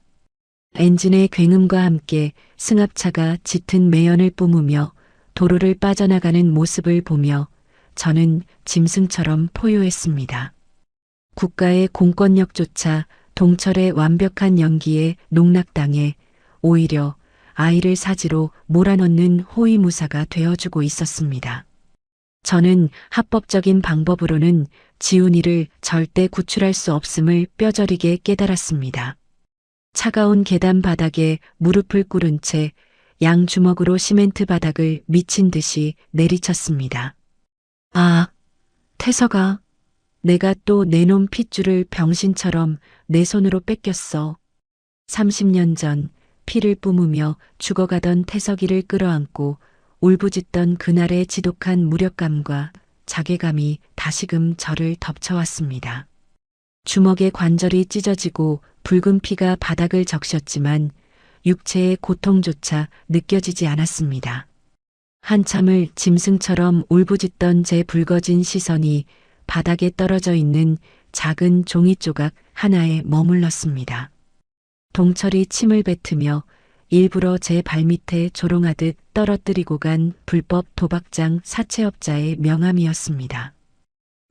엔진의 굉음과 함께 승합차가 짙은 매연을 뿜으며 도로를 빠져나가는 모습을 보며 저는 짐승처럼 포효했습니다. 국가의 공권력조차 동철의 완벽한 연기에 농락당해 오히려 아이를 사지로 몰아넣는 호위무사가 되어주고 있었습니다. 저는 합법적인 방법으로는 지훈이를 절대 구출할 수 없음을 뼈저리게 깨달았습니다. 차가운 계단 바닥에 무릎을 꿇은 채 양주먹으로 시멘트 바닥을 미친 듯이 내리쳤습니다. 아, 태서가, 내가 또 내놈 핏줄을 병신처럼 내 손으로 뺏겼어. 30년 전 피를 뿜으며 죽어가던 태석이를 끌어안고 울부짖던 그날의 지독한 무력감과 자괴감이 다시금 저를 덮쳐왔습니다. 주먹의 관절이 찢어지고 붉은 피가 바닥을 적셨지만 육체의 고통조차 느껴지지 않았습니다. 한참을 짐승처럼 울부짖던 제 붉어진 시선이 바닥에 떨어져 있는 작은 종이 조각 하나에 머물렀습니다. 동철이 침을 뱉으며 일부러 제 발밑에 조롱하듯 떨어뜨리고 간 불법 도박장 사채업자의 명함이었습니다.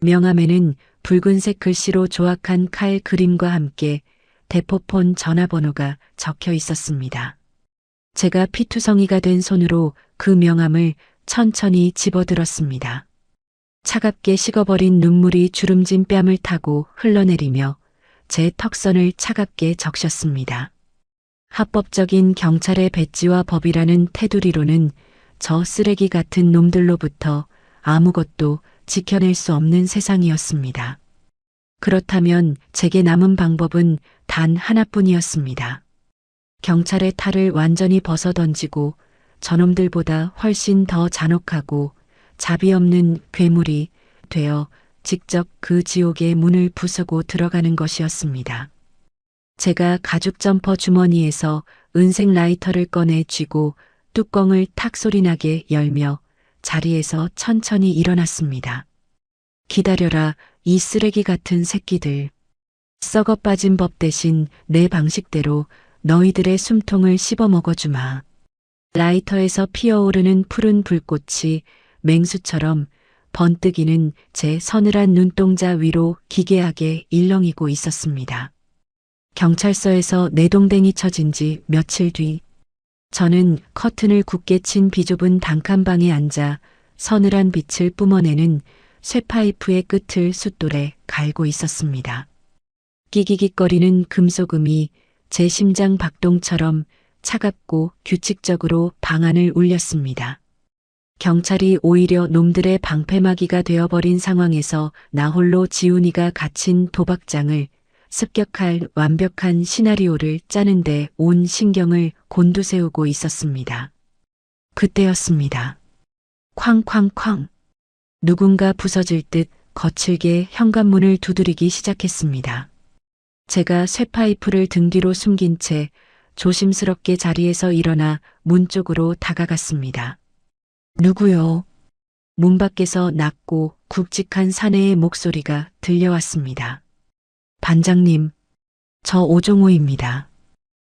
명함에는 붉은색 글씨로 조악한 칼 그림과 함께 대포폰 전화번호가 적혀 있었습니다. 제가 피투성이가 된 손으로 그 명함을 천천히 집어들었습니다. 차갑게 식어버린 눈물이 주름진 뺨을 타고 흘러내리며 제 턱선을 차갑게 적셨습니다. 합법적인 경찰의 배지와 법이라는 테두리로는 저 쓰레기 같은 놈들로부터 아무것도 지켜낼 수 없는 세상이었습니다. 그렇다면 제게 남은 방법은 단 하나뿐이었습니다. 경찰의 탈을 완전히 벗어던지고 저놈들보다 훨씬 더 잔혹하고 자비 없는 괴물이 되어 직접 그 지옥의 문을 부수고 들어가는 것이었습니다. 제가 가죽 점퍼 주머니에서 은색 라이터를 꺼내 쥐고 뚜껑을 탁 소리나게 열며 자리에서 천천히 일어났습니다. 기다려라, 이 쓰레기 같은 새끼들. 썩어 빠진 법 대신 내 방식대로 너희들의 숨통을 씹어 먹어주마. 라이터에서 피어오르는 푸른 불꽃이 맹수처럼 번뜩이는 제 서늘한 눈동자 위로 기괴하게 일렁이고 있었습니다. 경찰서에서 내동댕이 쳐진 지 며칠 뒤 저는 커튼을 굳게 친 비좁은 단칸방에 앉아 서늘한 빛을 뿜어내는 쇠파이프의 끝을 숫돌에 갈고 있었습니다. 끼기깃거리는 금속음이 제 심장 박동처럼 차갑고 규칙적으로 방안을 울렸습니다. 경찰이 오히려 놈들의 방패막이가 되어버린 상황에서 나 홀로 지훈이가 갇힌 도박장을 습격할 완벽한 시나리오를 짜는데 온 신경을 곤두세우고 있었습니다. 그때였습니다. 쾅쾅쾅. 누군가 부서질 듯 거칠게 현관문을 두드리기 시작했습니다. 제가 쇠파이프를 등 뒤로 숨긴 채 조심스럽게 자리에서 일어나 문 쪽으로 다가갔습니다. 누구요? 문 밖에서 낮고 굵직한 사내의 목소리가 들려왔습니다. 반장님, 저 오종호입니다.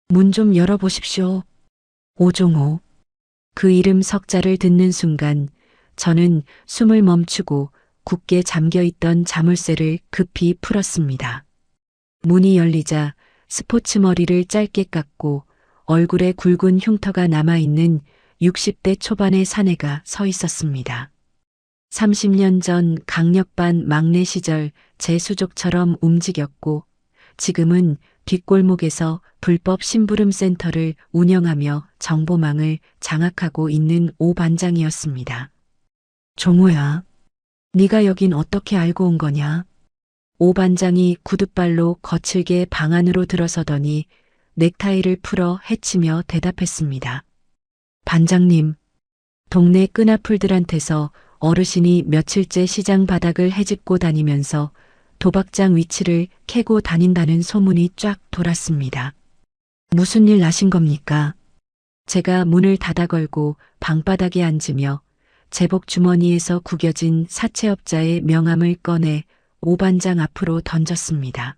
문 좀 열어보십시오. 오종호. 그 이름 석자를 듣는 순간 저는 숨을 멈추고 굳게 잠겨있던 자물쇠를 급히 풀었습니다. 문이 열리자 스포츠 머리를 짧게 깎고 얼굴에 굵은 흉터가 남아있는 60대 초반의 사내가 서 있었습니다. 30년 전 강력반 막내 시절 제 수족처럼 움직였고 지금은 뒷골목에서 불법 심부름 센터를 운영하며 정보망을 장악하고 있는 오 반장이었습니다. 종호야, 네가 여긴 어떻게 알고 온 거냐? 오 반장이 구둣발로 거칠게 방 안으로 들어서더니 넥타이를 풀어 헤치며 대답했습니다. 반장님, 동네 끈아풀들한테서 어르신이 며칠째 시장 바닥을 헤집고 다니면서 도박장 위치를 캐고 다닌다는 소문이 쫙 돌았습니다. 무슨 일 나신 겁니까? 제가 문을 닫아 걸고 방바닥에 앉으며 제복 주머니에서 구겨진 사채업자의 명함을 꺼내 오 반장 앞으로 던졌습니다.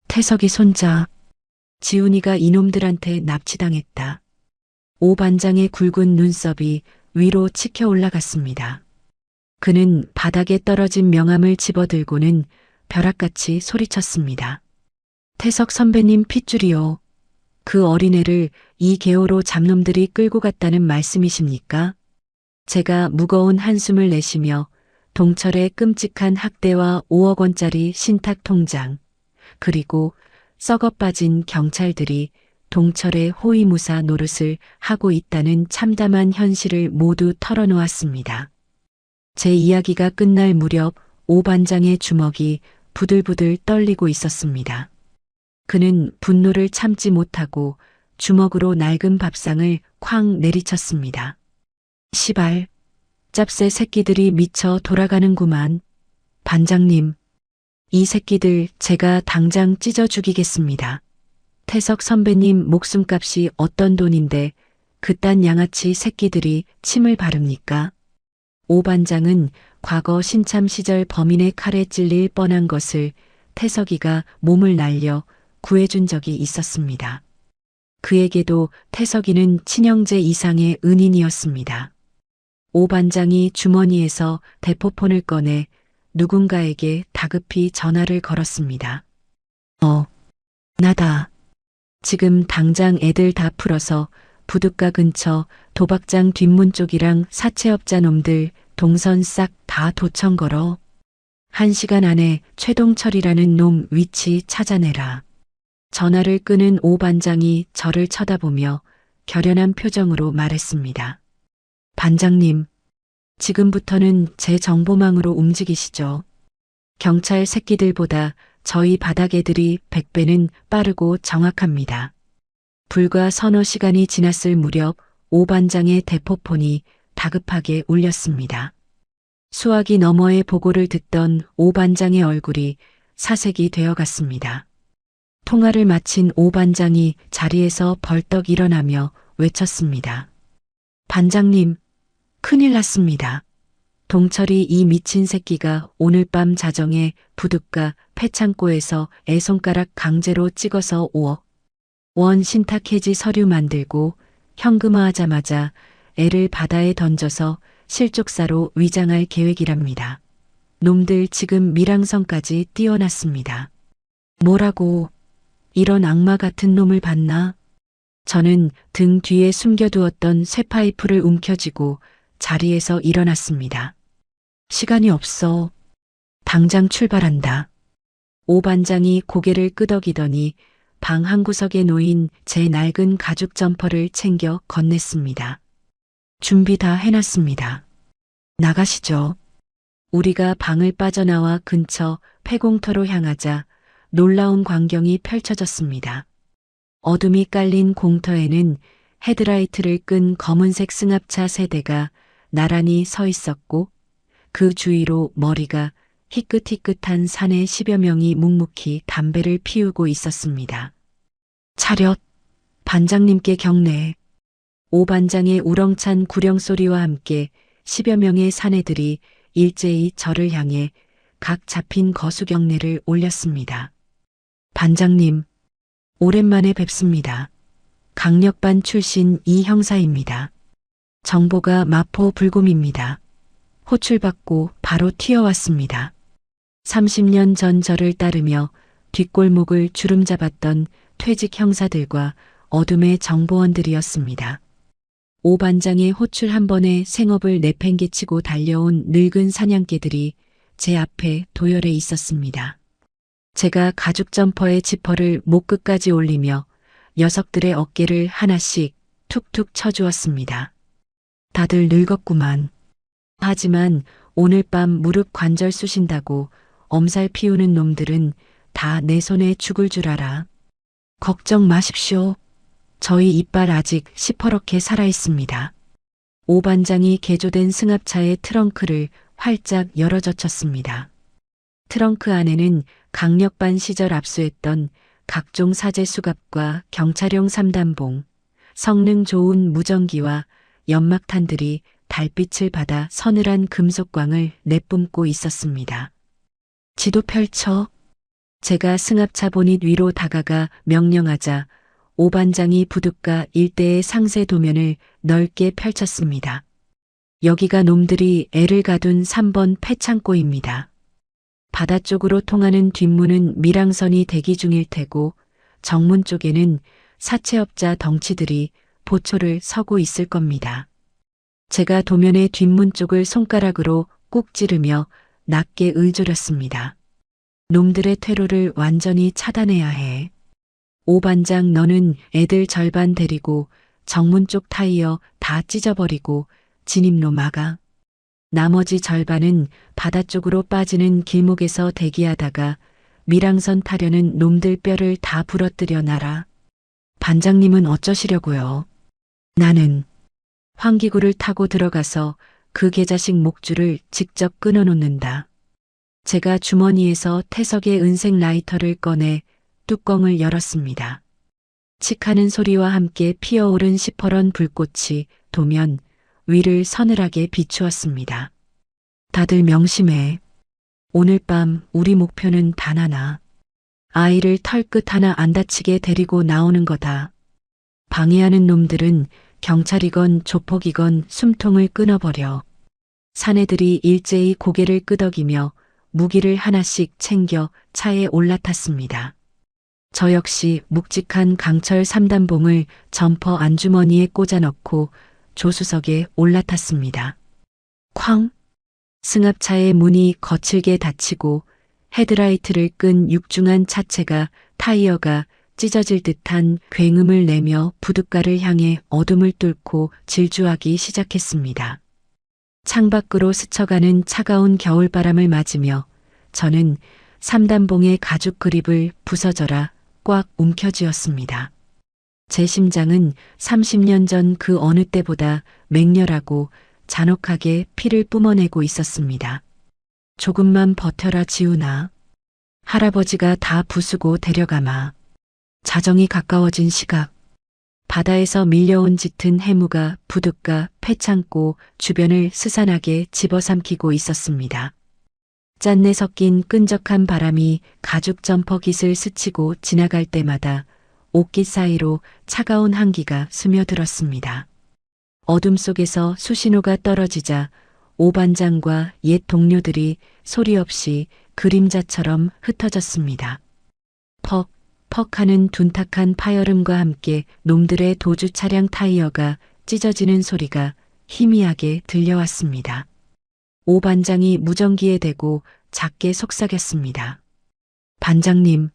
태석이 손자, 지훈이가 이놈들한테 납치당했다. 오 반장의 굵은 눈썹이 위로 치켜 올라갔습니다. 그는 바닥에 떨어진 명함을 집어들고는 벼락같이 소리쳤습니다. 태석 선배님 핏줄이요. 그 어린애를 이 개호로 잡놈들이 끌고 갔다는 말씀이십니까? 제가 무거운 한숨을 내쉬며 동철의 끔찍한 학대와 5억 원짜리 신탁 통장, 그리고 썩어 빠진 경찰들이 동철의 호위무사 노릇을 하고 있다는 참담한 현실을 모두 털어놓았습니다. 제 이야기가 끝날 무렵 오 반장의 주먹이 부들부들 떨리고 있었습니다. 그는 분노를 참지 못하고 주먹으로 낡은 밥상을 쾅 내리쳤습니다. 시발, 짭새 새끼들이 미쳐 돌아가는구만. 반장님, 이 새끼들 제가 당장 찢어 죽이겠습니다. 태석 선배님 목숨값이 어떤 돈인데 그딴 양아치 새끼들이 침을 바릅니까? 오 반장은 과거 신참 시절 범인의 칼에 찔릴 뻔한 것을 태석이가 몸을 날려 구해준 적이 있었습니다. 그에게도 태석이는 친형제 이상의 은인이었습니다. 오 반장이 주머니에서 대포폰을 꺼내 누군가에게 다급히 전화를 걸었습니다. 나다. 지금 당장 애들 다 풀어서 부둣가 근처 도박장 뒷문 쪽이랑 사채업자 놈들 동선 싹 다 도청 걸어. 1시간 안에 최동철이라는 놈 위치 찾아내라. 전화를 끄는 오 반장이 저를 쳐다보며 결연한 표정으로 말했습니다. 반장님, 지금부터는 제 정보망으로 움직이시죠. 경찰 새끼들보다 저희 바닥 애들이 100배는 빠르고 정확합니다. 불과 서너 시간이 지났을 무렵 오 반장의 대포폰이 다급하게 울렸습니다. 수화기 너머의 보고를 듣던 오 반장의 얼굴이 사색이 되어갔습니다. 통화를 마친 오 반장이 자리에서 벌떡 일어나며 외쳤습니다. 반장님, 큰일 났습니다. 동철이 이 미친 새끼가 오늘 밤 자정에 부둣가 폐창고에서 애 손가락 강제로 찍어서 5억 원 신탁 해지 서류 만들고 현금화하자마자 애를 바다에 던져서 실족사로 위장할 계획이랍니다. 놈들 지금 밀항성까지 띄워놨습니다. 뭐라고? 이런 악마 같은 놈을 봤나? 저는 등 뒤에 숨겨두었던 쇠파이프를 움켜쥐고 자리에서 일어났습니다. 시간이 없어. 당장 출발한다. 오 반장이 고개를 끄덕이더니 방 한구석에 놓인 제 낡은 가죽 점퍼를 챙겨 건넸습니다. 준비 다 해놨습니다. 나가시죠. 우리가 방을 빠져나와 근처 폐공터로 향하자 놀라운 광경이 펼쳐졌습니다. 어둠이 깔린 공터에는 헤드라이트를 끈 검은색 승합차 3대가 나란히 서 있었고 그 주위로 머리가 희끗희끗한 사내 10여 명이 묵묵히 담배를 피우고 있었습니다. 차렷, 반장님께 경례. 오 반장의 우렁찬 구령소리와 함께 10여 명의 사내들이 일제히 저를 향해 각 잡힌 거수경례를 올렸습니다. 반장님, 오랜만에 뵙습니다. 강력반 출신 이 형사입니다. 정보가 마포 불곰입니다. 호출받고 바로 튀어왔습니다. 30년 전 저를 따르며 뒷골목을 주름잡았던 퇴직 형사들과 어둠의 정보원들이었습니다. 오 반장의 호출 한 번에 생업을 내팽개치고 달려온 늙은 사냥개들이 제 앞에 도열해 있었습니다. 제가 가죽 점퍼의 지퍼를 목 끝까지 올리며 녀석들의 어깨를 하나씩 툭툭 쳐주었습니다. 다들 늙었구만. 하지만 오늘 밤 무릎 관절 쑤신다고 엄살 피우는 놈들은 다 내 손에 죽을 줄 알아. 걱정 마십시오. 저희 이빨 아직 시퍼렇게 살아있습니다. 오 반장이 개조된 승합차의 트렁크를 활짝 열어젖혔습니다. 트렁크 안에는 강력반 시절 압수했던 각종 사제 수갑과 경찰용 3단봉, 성능 좋은 무전기와 연막탄들이 달빛을 받아 서늘한 금속광을 내뿜고 있었습니다. 지도 펼쳐. 제가 승합차 보닛 위로 다가가 명령하자 오 반장이 부둣가 일대의 상세 도면을 넓게 펼쳤습니다. 여기가 놈들이 애를 가둔 3번 폐창고입니다. 바다 쪽으로 통하는 뒷문은 밀항선이 대기 중일 테고 정문 쪽에는 사채업자 덩치들이 보초를 서고 있을 겁니다. 제가 도면의 뒷문 쪽을 손가락으로 꾹 찌르며 낮게 의졸였습니다. 놈들의 퇴로를 완전히 차단해야 해. 오 반장, 너는 애들 절반 데리고 정문 쪽 타이어 다 찢어버리고 진입로 막아. 나머지 절반은 바다 쪽으로 빠지는 길목에서 대기하다가 밀항선 타려는 놈들 뼈를 다 부러뜨려 놔라. 반장님은 어쩌시려고요? 나는 환기구를 타고 들어가서 그 개자식 목줄을 직접 끊어놓는다. 제가 주머니에서 태석의 은색 라이터를 꺼내 뚜껑을 열었습니다. 칙하는 소리와 함께 피어오른 시퍼런 불꽃이 도면 위를 서늘하게 비추었습니다. 다들 명심해. 오늘 밤 우리 목표는 단 하나. 아이를 털끝 하나 안 다치게 데리고 나오는 거다. 방해하는 놈들은 경찰이건 조폭이건 숨통을 끊어버려. 사내들이 일제히 고개를 끄덕이며 무기를 하나씩 챙겨 차에 올라탔습니다. 저 역시 묵직한 강철 3단봉을 점퍼 안주머니에 꽂아 넣고 조수석에 올라탔습니다. 쾅! 승합차의 문이 거칠게 닫히고 헤드라이트를 끈 육중한 차체가 타이어가 찢어질 듯한 굉음을 내며 부둣가를 향해 어둠을 뚫고 질주하기 시작했습니다. 창밖으로 스쳐가는 차가운 겨울바람을 맞으며 저는 3단봉의 가죽 그립을 부서져라 꽉 움켜쥐었습니다. 제 심장은 30년 전 그 어느 때보다 맹렬하고 잔혹하게 피를 뿜어내고 있었습니다. 조금만 버텨라 지훈아. 할아버지가 다 부수고 데려가마. 자정이 가까워진 시각. 바다에서 밀려온 짙은 해무가 부둣가 폐창고 주변을 스산하게 집어삼키고 있었습니다. 짠내 섞인 끈적한 바람이 가죽 점퍼 깃을 스치고 지나갈 때마다 옷깃 사이로 차가운 한기가 스며들었습니다. 어둠 속에서 수신호가 떨어지자 오반장과 옛 동료들이 소리 없이 그림자처럼 흩어졌습니다. 퍽, 퍽하는 둔탁한 파열음과 함께 놈들의 도주 차량 타이어가 찢어지는 소리가 희미하게 들려왔습니다. 오반장이 무전기에 대고 작게 속삭였습니다. 반장님,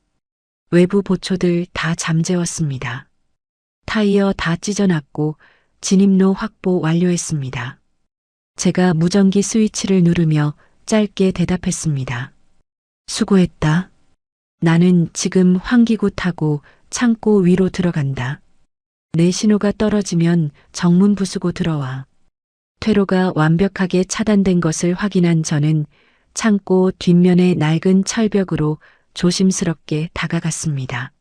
외부 보초들 다 잠재웠습니다. 타이어 다 찢어놨고 진입로 확보 완료했습니다. 제가 무전기 스위치를 누르며 짧게 대답했습니다. 수고했다. 나는 지금 환기구 타고 창고 위로 들어간다. 내 신호가 떨어지면 정문 부수고 들어와. 퇴로가 완벽하게 차단된 것을 확인한 저는 창고 뒷면의 낡은 철벽으로 조심스럽게 다가갔습니다.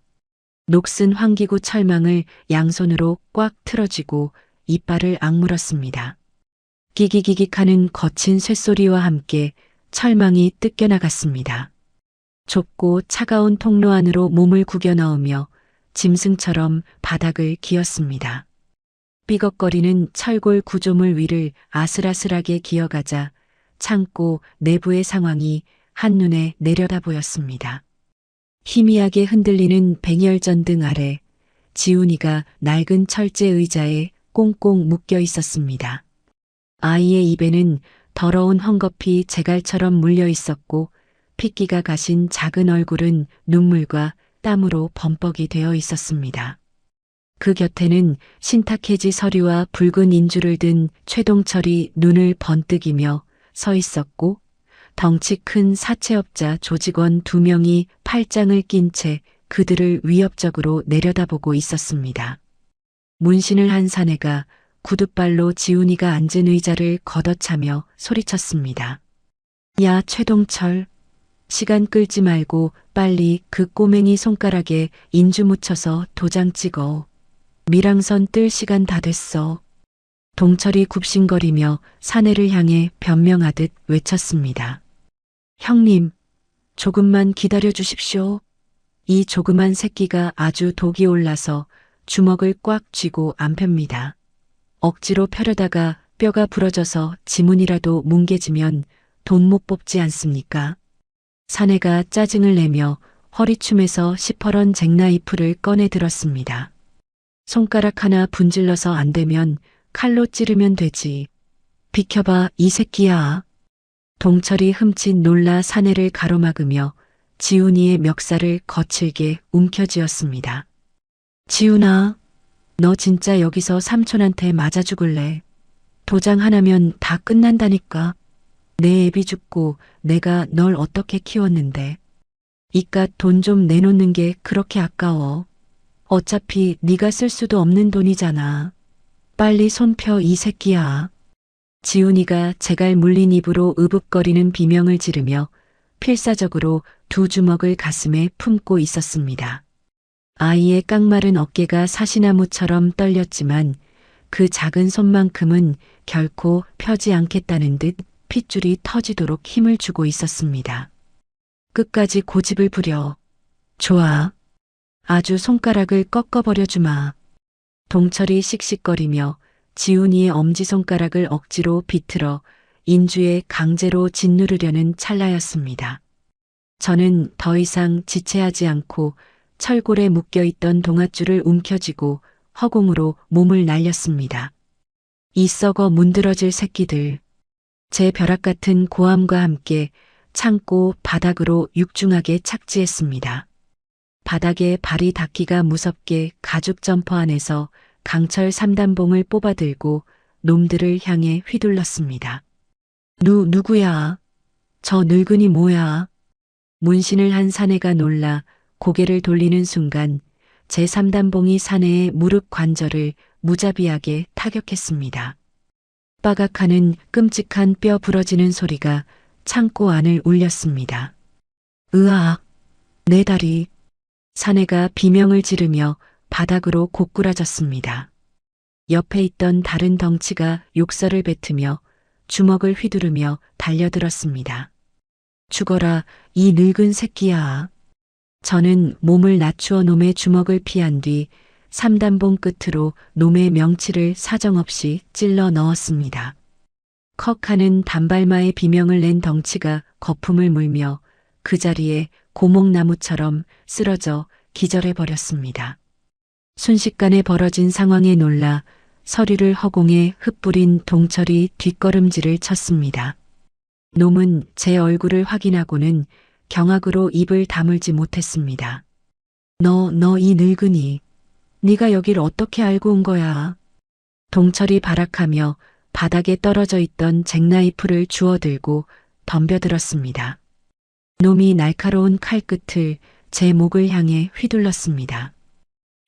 녹슨 환기구 철망을 양손으로 꽉 틀어쥐고 이빨을 악물었습니다. 끼기기기하는 거친 쇳소리와 함께 철망이 뜯겨나갔습니다. 좁고 차가운 통로 안으로 몸을 구겨 넣으며 짐승처럼 바닥을 기었습니다. 삐걱거리는 철골 구조물 위를 아슬아슬하게 기어가자 창고 내부의 상황이 한눈에 내려다 보였습니다. 희미하게 흔들리는 뱅열전등 아래 지훈이가 낡은 철제 의자에 꽁꽁 묶여 있었습니다. 아이의 입에는 더러운 헝겊이 재갈처럼 물려 있었고 핏기가 가신 작은 얼굴은 눈물과 땀으로 범벅이 되어 있었습니다. 그 곁에는 신탁해지 서류와 붉은 인주를 든 최동철이 눈을 번뜩이며 서 있었고 덩치 큰 사채업자 조직원 2명이 팔짱을 낀 채 그들을 위협적으로 내려다보고 있었습니다. 문신을 한 사내가 구둣발로 지훈이가 앉은 의자를 걷어차며 소리쳤습니다. 야 최동철, 시간 끌지 말고 빨리 그 꼬맹이 손가락에 인주 묻혀서 도장 찍어. 밀항선 뜰 시간 다 됐어. 동철이 굽신거리며 사내를 향해 변명하듯 외쳤습니다. 형님, 조금만 기다려 주십시오. 이 조그만 새끼가 아주 독이 올라서 주먹을 꽉 쥐고 안 펴니다. 억지로 펴려다가 뼈가 부러져서 지문이라도 뭉개지면 돈 못 뽑지 않습니까? 사내가 짜증을 내며 허리춤에서 시퍼런 잭나이프를 꺼내 들었습니다. 손가락 하나 분질러서 안 되면 칼로 찌르면 되지. 비켜봐 이 새끼야. 동철이 흠칫 놀라 사내를 가로막으며 지훈이의 멱살을 거칠게 움켜쥐었습니다. 지훈아, 너 진짜 여기서 삼촌한테 맞아 죽을래. 도장 하나면 다 끝난다니까. 내 애비 죽고 내가 널 어떻게 키웠는데. 이깟 돈 좀 내놓는 게 그렇게 아까워. 어차피 네가 쓸 수도 없는 돈이잖아. 빨리 손 펴 이 새끼야. 지훈이가 재갈 물린 입으로 으붑거리는 비명을 지르며 필사적으로 2주먹을 가슴에 품고 있었습니다. 아이의 깡마른 어깨가 사시나무처럼 떨렸지만 그 작은 손만큼은 결코 펴지 않겠다는 듯 핏줄이 터지도록 힘을 주고 있었습니다. 끝까지 고집을 부려. 좋아. 아주 손가락을 꺾어버려 주마. 동철이 씩씩거리며 지훈이의 엄지손가락을 억지로 비틀어 인주에 강제로 짓누르려는 찰나였습니다. 저는 더 이상 지체하지 않고 철골에 묶여있던 동아줄을 움켜쥐고 허공으로 몸을 날렸습니다. 이 썩어 문드러질 새끼들. 제 벼락 같은 고함과 함께 창고 바닥으로 육중하게 착지했습니다. 바닥에 발이 닿기가 무섭게 가죽 점퍼 안에서 강철 3단봉을 뽑아들고 놈들을 향해 휘둘렀습니다. 누구야? 저 늙은이 뭐야? 문신을 한 사내가 놀라 고개를 돌리는 순간 제 3단봉이 사내의 무릎 관절을 무자비하게 타격했습니다. 빠각하는 끔찍한 뼈 부러지는 소리가 창고 안을 울렸습니다. 으악! 내 다리! 사내가 비명을 지르며 바닥으로 고꾸라졌습니다. 옆에 있던 다른 덩치가 욕설을 뱉으며 주먹을 휘두르며 달려들었습니다. 죽어라, 이 늙은 새끼야. 저는 몸을 낮추어 놈의 주먹을 피한 뒤 3단봉 끝으로 놈의 명치를 사정없이 찔러 넣었습니다. 컥 하는 단발마의 비명을 낸 덩치가 거품을 물며 그 자리에 고목나무처럼 쓰러져 기절해버렸습니다. 순식간에 벌어진 상황에 놀라 서리를 허공에 흩뿌린 동철이 뒷걸음질을 쳤습니다. 놈은 제 얼굴을 확인하고는 경악으로 입을 다물지 못했습니다. 너 이 늙은이. 네가 여길 어떻게 알고 온 거야? 동철이 발악하며 바닥에 떨어져 있던 잭나이프를 주워들고 덤벼들었습니다. 놈이 날카로운 칼끝을 제 목을 향해 휘둘렀습니다.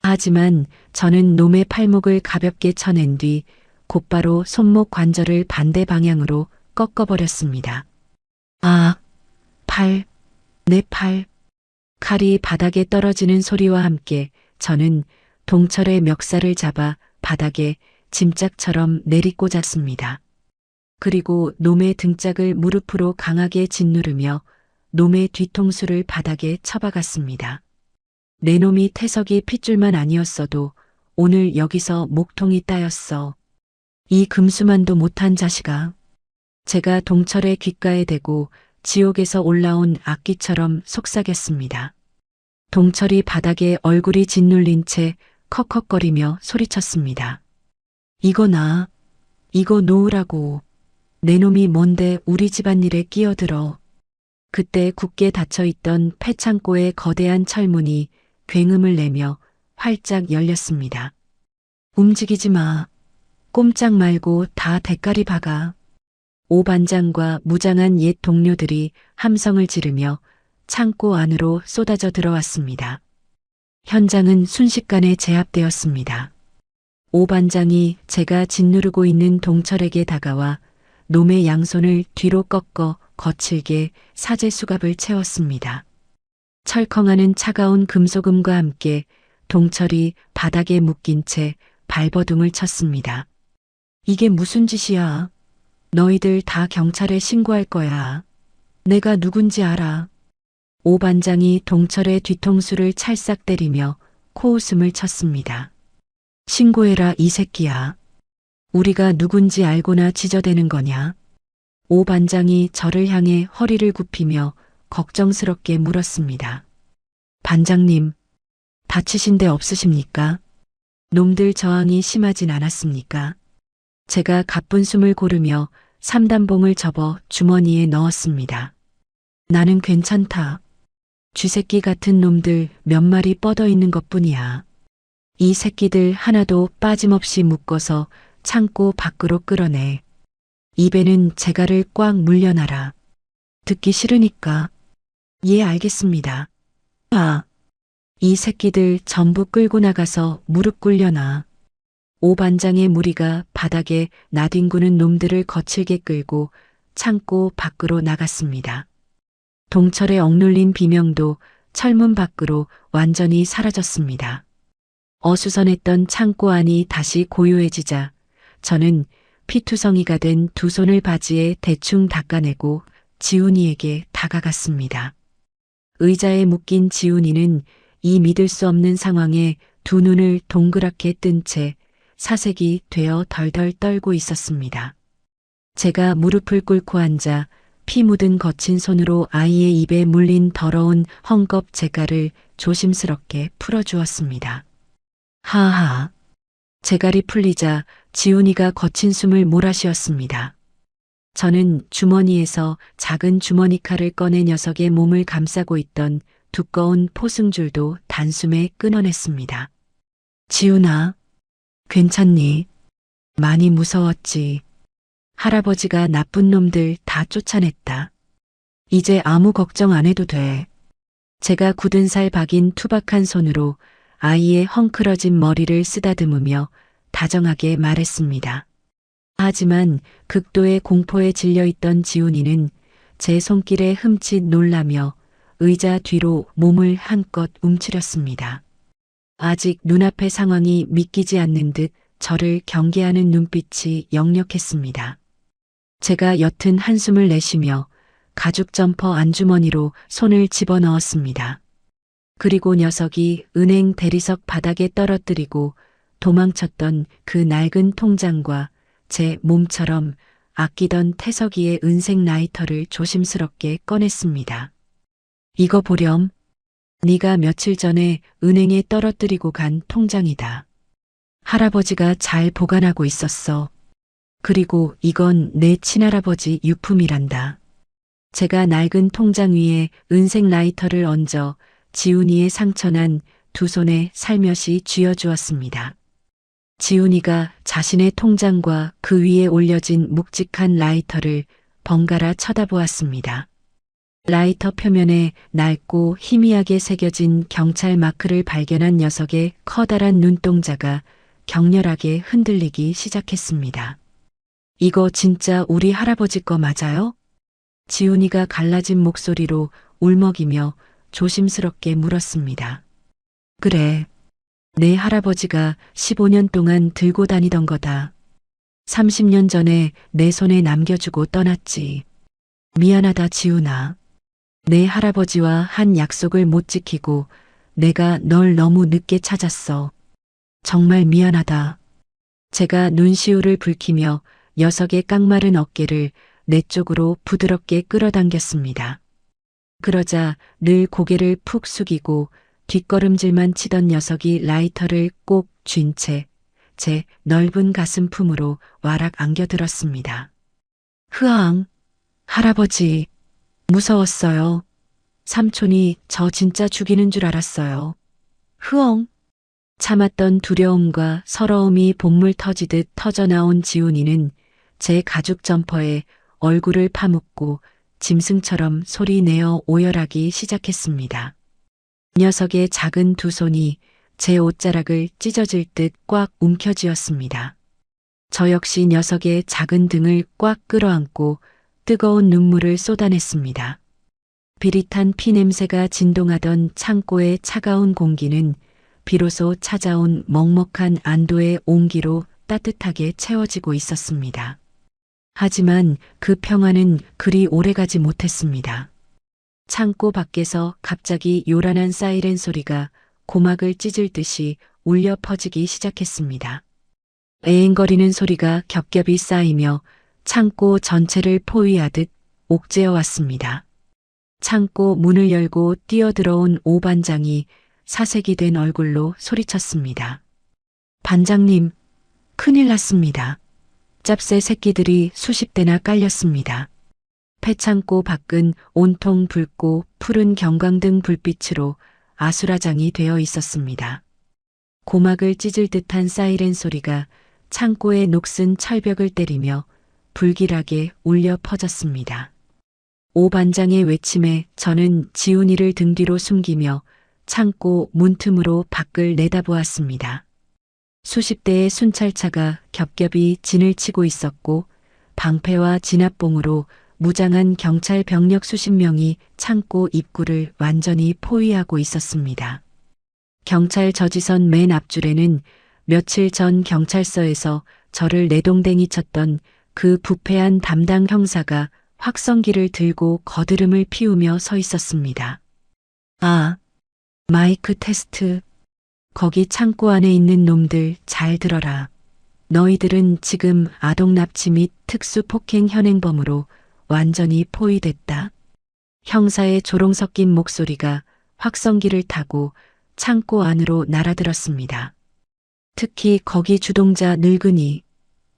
하지만 저는 놈의 팔목을 가볍게 쳐낸 뒤 곧바로 손목 관절을 반대 방향으로 꺾어버렸습니다. 아, 내 팔. 칼이 바닥에 떨어지는 소리와 함께 저는 동철의 멱살을 잡아 바닥에 짐짝처럼 내리꽂았습니다. 그리고 놈의 등짝을 무릎으로 강하게 짓누르며 놈의 뒤통수를 바닥에 쳐박았습니다. 내 놈이 태석이 핏줄만 아니었어도 오늘 여기서 목통이 따였어. 이 금수만도 못한 자식아. 제가 동철의 귓가에 대고 지옥에서 올라온 악기처럼 속삭였습니다. 동철이 바닥에 얼굴이 짓눌린 채 컥컥거리며 소리쳤습니다. 이거 놓으라고. 내 놈이 뭔데 우리 집안일에 끼어들어. 그때 굳게 닫혀있던 폐창고의 거대한 철문이 굉음을 내며 활짝 열렸습니다. 움직이지 마. 꼼짝 말고 다 대가리 박아. 오 반장과 무장한 옛 동료들이 함성을 지르며 창고 안으로 쏟아져 들어왔습니다. 현장은 순식간에 제압되었습니다. 오 반장이 제가 짓누르고 있는 동철에게 다가와 놈의 양손을 뒤로 꺾어 거칠게 사제 수갑을 채웠습니다. 철컹하는 차가운 금속음과 함께 동철이 바닥에 묶인 채 발버둥을 쳤습니다. 이게 무슨 짓이야? 너희들 다 경찰에 신고할 거야. 내가 누군지 알아. 오 반장이 동철의 뒤통수를 찰싹 때리며 코웃음을 쳤습니다. 신고해라 이 새끼야. 우리가 누군지 알고나 지저대는 거냐? 오 반장이 저를 향해 허리를 굽히며 걱정스럽게 물었습니다. 반장님, 다치신 데 없으십니까? 놈들 저항이 심하진 않았습니까? 제가 가쁜 숨을 고르며 3단봉을 접어 주머니에 넣었습니다. 나는 괜찮다. 쥐새끼 같은 놈들 몇 마리 뻗어 있는 것뿐이야. 이 새끼들 하나도 빠짐없이 묶어서 창고 밖으로 끌어내. 입에는 재갈을 꽉 물려놔라. 듣기 싫으니까. 예, 알겠습니다. 이 새끼들 전부 끌고 나가서 무릎 꿇려놔. 오 반장의 무리가 바닥에 나뒹구는 놈들을 거칠게 끌고 창고 밖으로 나갔습니다. 동철의 억눌린 비명도 철문 밖으로 완전히 사라졌습니다. 어수선했던 창고 안이 다시 고요해지자 저는 피투성이가 된 두 손을 바지에 대충 닦아내고 지훈이에게 다가갔습니다. 의자에 묶인 지훈이는 이 믿을 수 없는 상황에 두 눈을 동그랗게 뜬 채 사색이 되어 덜덜 떨고 있었습니다. 제가 무릎을 꿇고 앉아 피 묻은 거친 손으로 아이의 입에 물린 더러운 헝겊 재갈을 조심스럽게 풀어주었습니다. 하하. 재갈이 풀리자 지훈이가 거친 숨을 몰아쉬었습니다. 저는 주머니에서 작은 주머니 칼을 꺼내 녀석의 몸을 감싸고 있던 두꺼운 포승줄도 단숨에 끊어냈습니다. 지훈아, 괜찮니? 많이 무서웠지. 할아버지가 나쁜 놈들 다 쫓아냈다. 이제 아무 걱정 안 해도 돼. 제가 굳은 살 박인 투박한 손으로 아이의 헝클어진 머리를 쓰다듬으며 다정하게 말했습니다. 하지만 극도의 공포에 질려있던 지훈이는 제 손길에 흠칫 놀라며 의자 뒤로 몸을 한껏 움츠렸습니다. 아직 눈앞의 상황이 믿기지 않는 듯 저를 경계하는 눈빛이 역력했습니다. 제가 옅은 한숨을 내쉬며 가죽 점퍼 안주머니로 손을 집어넣었습니다. 그리고 녀석이 은행 대리석 바닥에 떨어뜨리고 도망쳤던 그 낡은 통장과 제 몸처럼 아끼던 태석이의 은색 라이터를 조심스럽게 꺼냈습니다. 이거 보렴. 네가 며칠 전에 은행에 떨어뜨리고 간 통장이다. 할아버지가 잘 보관하고 있었어. 그리고 이건 내 친할아버지 유품이란다. 제가 낡은 통장 위에 은색 라이터를 얹어 지훈이의 상처난 두 손에 살며시 쥐어주었습니다. 지훈이가 자신의 통장과 그 위에 올려진 묵직한 라이터를 번갈아 쳐다보았습니다. 라이터 표면에 낡고 희미하게 새겨진 경찰 마크를 발견한 녀석의 커다란 눈동자가 격렬하게 흔들리기 시작했습니다. 이거 진짜 우리 할아버지 거 맞아요? 지훈이가 갈라진 목소리로 울먹이며 조심스럽게 물었습니다. 그래. 내 할아버지가 15년 동안 들고 다니던 거다. 30년 전에 내 손에 남겨주고 떠났지. 미안하다 지훈아. 내 할아버지와 한 약속을 못 지키고 내가 널 너무 늦게 찾았어. 정말 미안하다. 제가 눈시울을 붉히며 녀석의 깡마른 어깨를 내 쪽으로 부드럽게 끌어당겼습니다. 그러자 늘 고개를 푹 숙이고 뒷걸음질만 치던 녀석이 라이터를 꼭 쥔 채 제 넓은 가슴 품으로 와락 안겨들었습니다. 흐앙, 할아버지, 무서웠어요. 삼촌이 저 진짜 죽이는 줄 알았어요. 흐엉. 참았던 두려움과 서러움이 본물 터지듯 터져나온 지훈이는 제 가죽 점퍼에 얼굴을 파묻고 짐승처럼 소리내어 오열하기 시작했습니다. 녀석의 작은 두 손이 제 옷자락을 찢어질 듯 꽉 움켜쥐었습니다. 저 역시 녀석의 작은 등을 꽉 끌어안고 뜨거운 눈물을 쏟아냈습니다. 비릿한 피냄새가 진동하던 창고의 차가운 공기는 비로소 찾아온 먹먹한 안도의 온기로 따뜻하게 채워지고 있었습니다. 하지만 그 평화는 그리 오래가지 못했습니다. 창고 밖에서 갑자기 요란한 사이렌 소리가 고막을 찢을 듯이 울려 퍼지기 시작했습니다. 애앵거리는 소리가 겹겹이 쌓이며 창고 전체를 포위하듯 옥죄어 왔습니다. 창고 문을 열고 뛰어들어온 오 반장이 사색이 된 얼굴로 소리쳤습니다. 반장님, 큰일 났습니다. 짭새 새끼들이 수십 대나 깔렸습니다. 폐창고 밖은 온통 붉고 푸른 경광등 불빛으로 아수라장이 되어 있었습니다. 고막을 찢을 듯한 사이렌 소리가 창고의 녹슨 철벽을 때리며 불길하게 울려 퍼졌습니다. 오 반장의 외침에 저는 지훈이를 등 뒤로 숨기며 창고 문틈으로 밖을 내다보았습니다. 수십 대의 순찰차가 겹겹이 진을 치고 있었고 방패와 진압봉으로 무장한 경찰 병력 수십 명이 창고 입구를 완전히 포위하고 있었습니다. 경찰 저지선 맨 앞줄에는 며칠 전 경찰서에서 저를 내동댕이 쳤던 그 부패한 담당 형사가 확성기를 들고 거드름을 피우며 서 있었습니다. 아, 마이크 테스트. 거기 창고 안에 있는 놈들 잘 들어라. 너희들은 지금 아동 납치 및 특수 폭행 현행범으로 완전히 포위됐다. 형사의 조롱 섞인 목소리가 확성기를 타고 창고 안으로 날아들었습니다. 특히 거기 주동자 늙은이.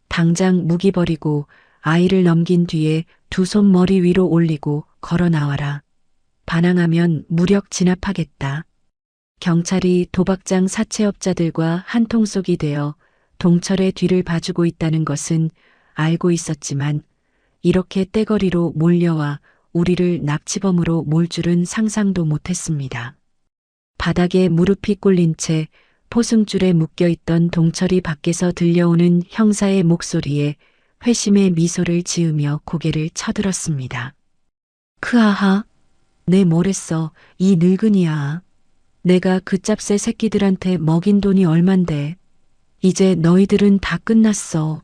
당장 무기 버리고 아이를 넘긴 뒤에 두 손 머리 위로 올리고 걸어 나와라. 반항하면 무력 진압하겠다. 경찰이 도박장 사채업자들과 한통속이 되어 동철의 뒤를 봐주고 있다는 것은 알고 있었지만 이렇게 떼거리로 몰려와 우리를 납치범으로 몰 줄은 상상도 못했습니다. 바닥에 무릎이 꿇린 채 포승줄에 묶여있던 동철이 밖에서 들려오는 형사의 목소리에 회심의 미소를 지으며 고개를 쳐들었습니다. 크하하, 내 뭐랬어, 이 늙은이야. 내가 그 짭새 새끼들한테 먹인 돈이 얼만데. 이제 너희들은 다 끝났어.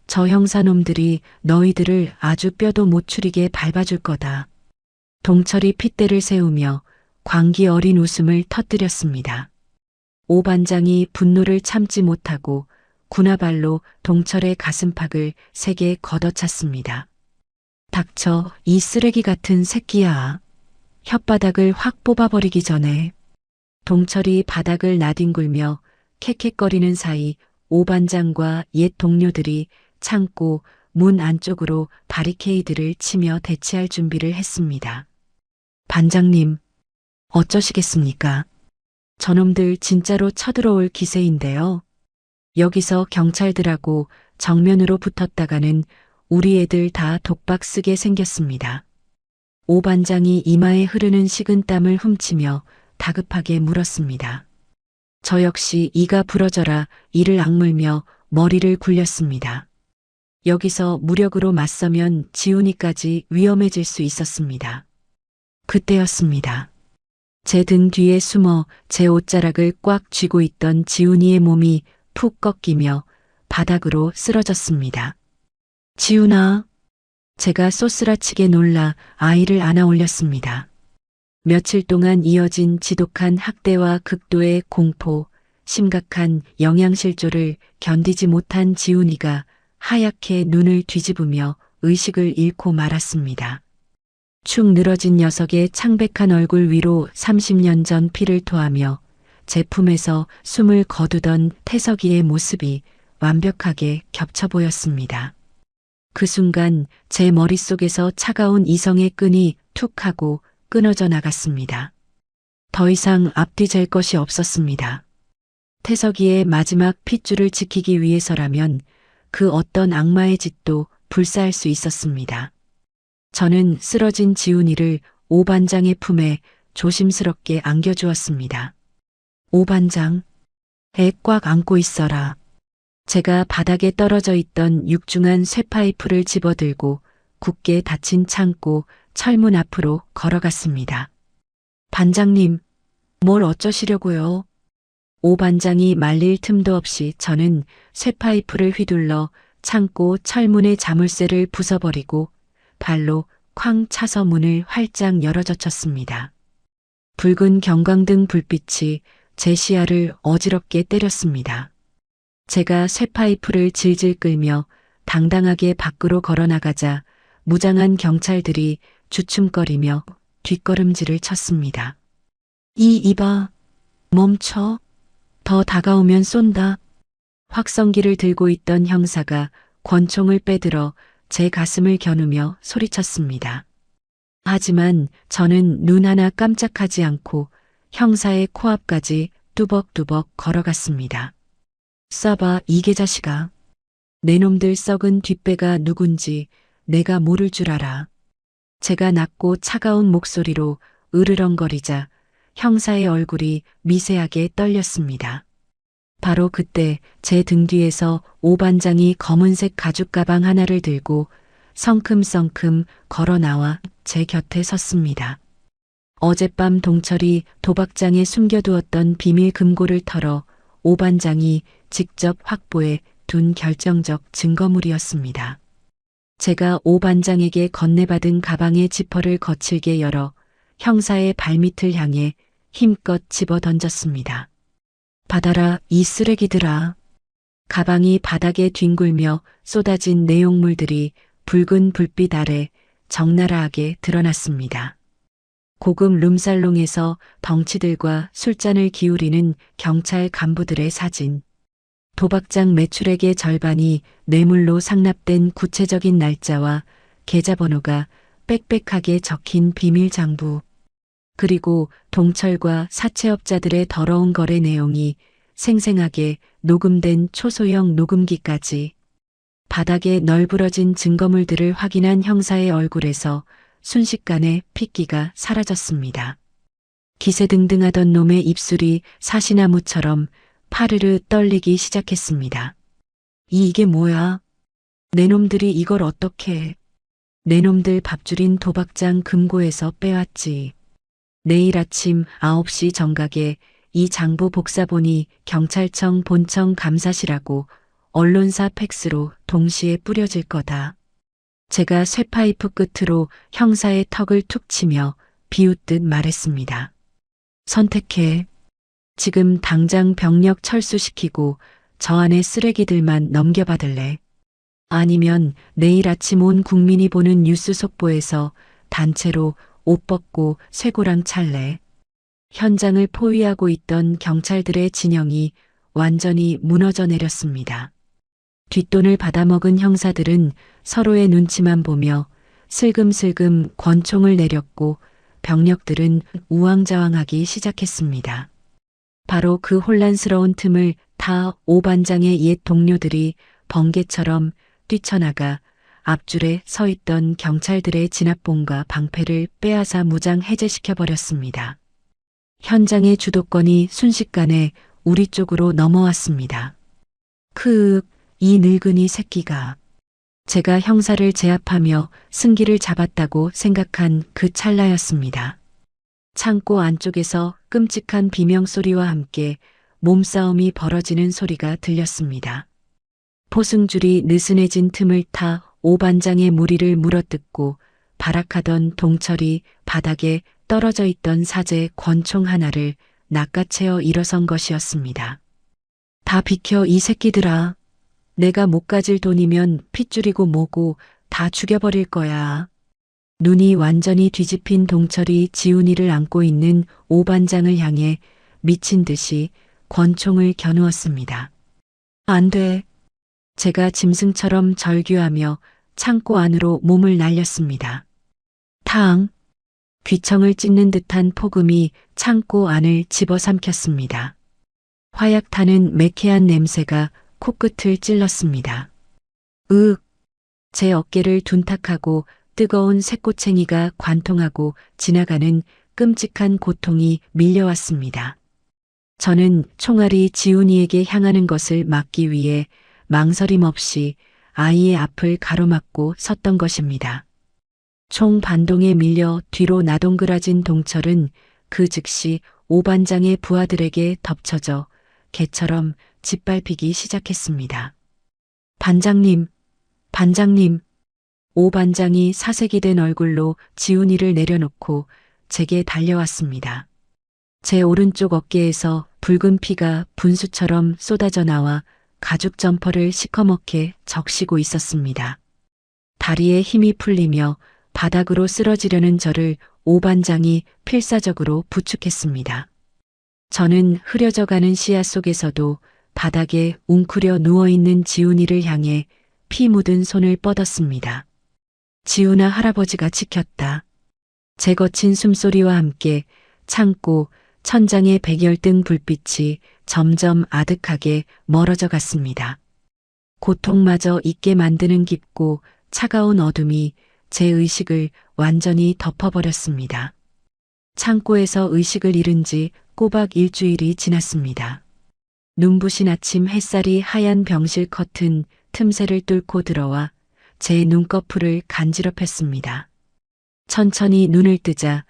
저 형사놈들이 너희들을 아주 뼈도 못 추리게 밟아줄 거다. 동철이 핏대를 세우며 광기 어린 웃음을 터뜨렸습니다. 오 반장이 분노를 참지 못하고 군화발로 동철의 가슴팍을 세게 걷어찼습니다. 닥쳐, 이 쓰레기 같은 새끼야. 혓바닥을 확 뽑아버리기 전에. 동철이 바닥을 나뒹굴며 캑캑거리는 사이 오 반장과 옛 동료들이 창고 문 안쪽으로 바리케이드를 치며 대치할 준비를 했습니다. 반장님, 어쩌시겠습니까? 저놈들 진짜로 쳐들어올 기세인데요. 여기서 경찰들하고 정면으로 붙었다가는 우리 애들 다 독박 쓰게 생겼습니다. 오 반장이 이마에 흐르는 식은땀을 훔치며 다급하게 물었습니다. 저 역시 이가 부러져라 이를 악물며 머리를 굴렸습니다. 여기서 무력으로 맞서면 지훈이까지 위험해질 수 있었습니다. 그때였습니다. 제 등 뒤에 숨어 제 옷자락을 꽉 쥐고 있던 지훈이의 몸이 푹 꺾이며 바닥으로 쓰러졌습니다. 지훈아, 제가 쏘스라치게 놀라 아이를 안아 올렸습니다. 며칠 동안 이어진 지독한 학대와 극도의 공포, 심각한 영양실조를 견디지 못한 지훈이가 하얗게 눈을 뒤집으며 의식을 잃고 말았습니다. 축 늘어진 녀석의 창백한 얼굴 위로 30년 전 피를 토하며 제 품에서 숨을 거두던 태석이의 모습이 완벽하게 겹쳐 보였습니다. 그 순간 제 머릿속에서 차가운 이성의 끈이 툭 하고 끊어져 나갔습니다. 더 이상 앞뒤 잴 것이 없었습니다. 태석이의 마지막 핏줄을 지키기 위해서라면 그 어떤 악마의 짓도 불사할 수 있었습니다. 저는 쓰러진 지훈이를 오 반장의 품에 조심스럽게 안겨주었습니다. 오 반장, 애 꽉 안고 있어라. 제가 바닥에 떨어져 있던 육중한 쇠파이프를 집어들고 굳게 닫힌 창고 철문 앞으로 걸어갔습니다. 반장님, 뭘 어쩌시려고요? 오 반장이 말릴 틈도 없이 저는 쇠파이프를 휘둘러 창고 철문의 자물쇠를 부숴버리고 발로 쾅 차서 문을 활짝 열어젖혔습니다. 붉은 경광등 불빛이 제 시야를 어지럽게 때렸습니다. 제가 쇠파이프를 질질 끌며 당당하게 밖으로 걸어나가자 무장한 경찰들이 주춤거리며 뒷걸음질을 쳤습니다. 이봐, 멈춰. 더 다가오면 쏜다. 확성기를 들고 있던 형사가 권총을 빼들어 제 가슴을 겨누며 소리쳤습니다. 하지만 저는 눈 하나 깜짝하지 않고 형사의 코앞까지 뚜벅뚜벅 걸어갔습니다. 쏴봐 이 개자식아. 내 놈들 썩은 뒷배가 누군지 내가 모를 줄 알아. 제가 낮고 차가운 목소리로 으르렁거리자 형사의 얼굴이 미세하게 떨렸습니다. 바로 그때 제 등 뒤에서 오 반장이 검은색 가죽 가방 하나를 들고 성큼성큼 걸어 나와 제 곁에 섰습니다. 어젯밤 동철이 도박장에 숨겨두었던 비밀 금고를 털어 오 반장이 직접 확보해 둔 결정적 증거물이었습니다. 제가 오 반장에게 건네받은 가방의 지퍼를 거칠게 열어 형사의 발밑을 향해 힘껏 집어 던졌습니다. 받아라, 이 쓰레기들아. 가방이 바닥에 뒹굴며 쏟아진 내용물들이 붉은 불빛 아래 적나라하게 드러났습니다. 고급 룸살롱에서 덩치들과 술잔을 기울이는 경찰 간부들의 사진. 도박장 매출액의 절반이 뇌물로 상납된 구체적인 날짜와 계좌번호가 빽빽하게 적힌 비밀 장부. 그리고 동철과 사채업자들의 더러운 거래 내용이 생생하게 녹음된 초소형 녹음기까지. 바닥에 널브러진 증거물들을 확인한 형사의 얼굴에서 순식간에 핏기가 사라졌습니다. 기세등등하던 놈의 입술이 사시나무처럼 파르르 떨리기 시작했습니다. 이게 뭐야? 내 놈들이 이걸 어떻게 해? 내 놈들 밥줄인 도박장 금고에서 빼왔지. 내일 아침 9시 정각에 이 장부 복사본이 경찰청 본청 감사실하고 언론사 팩스로 동시에 뿌려질 거다. 제가 쇠파이프 끝으로 형사의 턱을 툭 치며 비웃듯 말했습니다. 선택해. 지금 당장 병력 철수시키고 저 안에 쓰레기들만 넘겨받을래. 아니면 내일 아침 온 국민이 보는 뉴스 속보에서 단체로 옷 벗고 쇠고랑 찰래. 현장을 포위하고 있던 경찰들의 진영이 완전히 무너져 내렸습니다. 뒷돈을 받아먹은 형사들은 서로의 눈치만 보며 슬금슬금 권총을 내렸고 병력들은 우왕좌왕하기 시작했습니다. 바로 그 혼란스러운 틈을 타 오반장의 옛 동료들이 번개처럼 뛰쳐나가 앞줄에 서 있던 경찰들의 진압봉과 방패를 빼앗아 무장 해제시켜버렸습니다. 현장의 주도권이 순식간에 우리 쪽으로 넘어왔습니다. 이 늙은이 새끼가. 제가 형사를 제압하며 승기를 잡았다고 생각한 그 찰나였습니다. 창고 안쪽에서 끔찍한 비명소리와 함께 몸싸움이 벌어지는 소리가 들렸습니다. 포승줄이 느슨해진 틈을 타 오반장의 무리를 물어뜯고 발악하던 동철이 바닥에 떨어져 있던 사제 권총 하나를 낚아채어 일어선 것이었습니다. 다 비켜 이 새끼들아. 내가 못 가질 돈이면 핏줄이고 뭐고 다 죽여버릴 거야. 눈이 완전히 뒤집힌 동철이 지훈이를 안고 있는 오반장을 향해 미친 듯이 권총을 겨누었습니다. 안 돼. 제가 짐승처럼 절규하며 창고 안으로 몸을 날렸습니다. 탕! 귀청을 찢는 듯한 폭음이 창고 안을 집어삼켰습니다. 화약 타는 매캐한 냄새가 코끝을 찔렀습니다. 제 어깨를 둔탁하고 뜨거운 새꼬챙이가 관통하고 지나가는 끔찍한 고통이 밀려왔습니다. 저는 총알이 지훈이에게 향하는 것을 막기 위해 망설임 없이 아이의 앞을 가로막고 섰던 것입니다. 총 반동에 밀려 뒤로 나동그라진 동철은 그 즉시 오반장의 부하들에게 덮쳐져 개처럼 짓밟히기 시작했습니다. 반장님, 반장님. 오반장이 사색이 된 얼굴로 지훈이를 내려놓고 제게 달려왔습니다. 제 오른쪽 어깨에서 붉은 피가 분수처럼 쏟아져 나와 가죽 점퍼를 시커멓게 적시고 있었습니다. 다리에 힘이 풀리며 바닥으로 쓰러지려는 저를 오반장이 필사적으로 부축했습니다. 저는 흐려져가는 시야 속에서도 바닥에 웅크려 누워있는 지훈이를 향해 피 묻은 손을 뻗었습니다. 지훈아, 할아버지가 지켰다. 제 거친 숨소리와 함께 창고 천장의 백열등 불빛이 점점 아득하게 멀어져 갔습니다. 고통마저 잊게 만드는 깊고 차가운 어둠이 제 의식을 완전히 덮어버렸습니다. 창고에서 의식을 잃은 지 꼬박 일주일이 지났습니다. 눈부신 아침 햇살이 하얀 병실 커튼 틈새를 뚫고 들어와 제 눈꺼풀을 간지럽혔습니다. 천천히 눈을 뜨자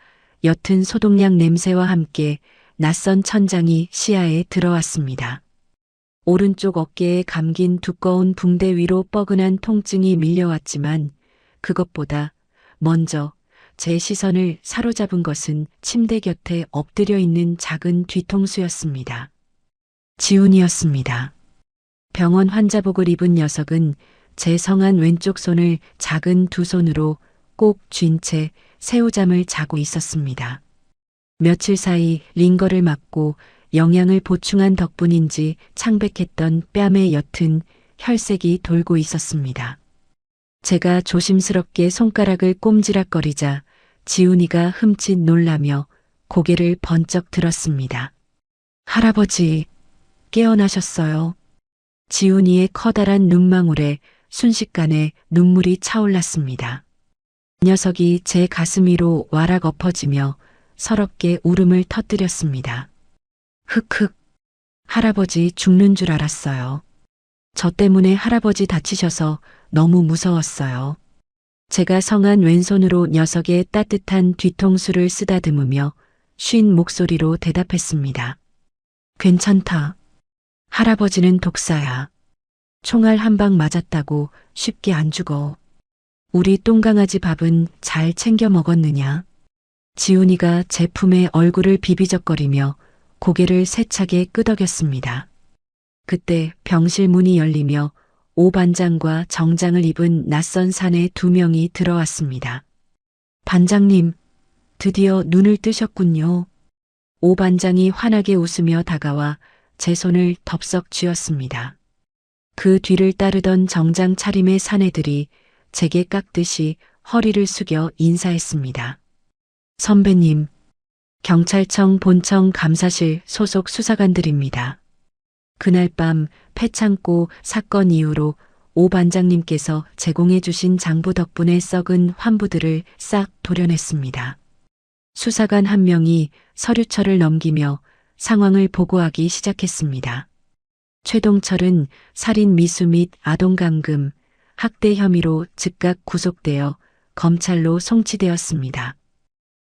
옅은 소독약 냄새와 함께 낯선 천장이 시야에 들어왔습니다. 오른쪽 어깨에 감긴 두꺼운 붕대 위로 뻐근한 통증이 밀려왔지만 그것보다 먼저 제 시선을 사로잡은 것은 침대 곁에 엎드려 있는 작은 뒤통수였습니다. 지훈이었습니다. 병원 환자복을 입은 녀석은 제 성한 왼쪽 손을 작은 두 손으로 꼭 쥔 채 새우잠을 자고 있었습니다. 며칠 사이 링거를 맞고 영양을 보충한 덕분인지 창백했던 뺨에 옅은 혈색이 돌고 있었습니다. 제가 조심스럽게 손가락을 꼼지락거리자 지훈이가 흠칫 놀라며 고개를 번쩍 들었습니다. 할아버지, 깨어나셨어요. 지훈이의 커다란 눈망울에 순식간에 눈물이 차올랐습니다. 녀석이 제 가슴 위로 와락 엎어지며 서럽게 울음을 터뜨렸습니다. 흑흑, 할아버지 죽는 줄 알았어요. 저 때문에 할아버지 다치셔서 너무 무서웠어요. 제가 성한 왼손으로 녀석의 따뜻한 뒤통수를 쓰다듬으며 쉰 목소리로 대답했습니다. 괜찮다. 할아버지는 독사야. 총알 한 방 맞았다고 쉽게 안 죽어. 우리 똥강아지 밥은 잘 챙겨 먹었느냐? 지훈이가 제 품에 얼굴을 비비적거리며 고개를 세차게 끄덕였습니다. 그때 병실 문이 열리며 오 반장과 정장을 입은 낯선 사내 두 명이 들어왔습니다. 반장님, 드디어 눈을 뜨셨군요. 오 반장이 환하게 웃으며 다가와 제 손을 덥석 쥐었습니다. 그 뒤를 따르던 정장 차림의 사내들이 제게 깎듯이 허리를 숙여 인사했습니다. 선배님, 경찰청 본청 감사실 소속 수사관들입니다. 그날 밤 패창고 사건 이후로 오 반장님께서 제공해 주신 장부 덕분에 썩은 환부들을 싹 도려냈습니다. 수사관 한 명이 서류철을 넘기며 상황을 보고하기 시작했습니다. 최동철은 살인 미수 및 아동감금, 학대 혐의로 즉각 구속되어 검찰로 송치되었습니다.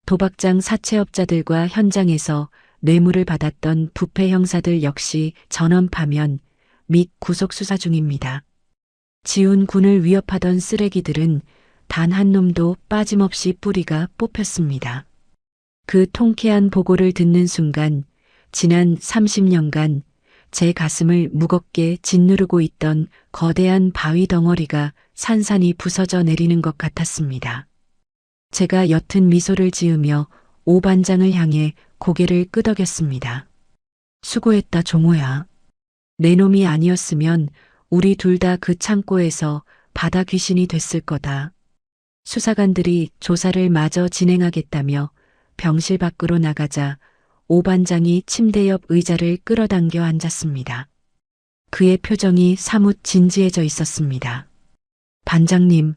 도박장 사채업자들과 현장에서 뇌물을 받았던 부패 형사들 역시 전원 파면 및 구속 수사 중입니다. 지훈 군을 위협하던 쓰레기들은 단 한 놈도 빠짐없이 뿌리가 뽑혔습니다. 그 통쾌한 보고를 듣는 순간 지난 30년간 제 가슴을 무겁게 짓누르고 있던 거대한 바위 덩어리가 산산이 부서져 내리는 것 같았습니다. 제가 옅은 미소를 지으며 오 반장을 향해 고개를 끄덕였습니다. 수고했다 종호야. 내 놈이 아니었으면 우리 둘 다 그 창고에서 바다 귀신이 됐을 거다. 수사관들이 조사를 마저 진행하겠다며 병실 밖으로 나가자 오 반장이 침대 옆 의자를 끌어당겨 앉았습니다. 그의 표정이 사뭇 진지해져 있었습니다. 반장님,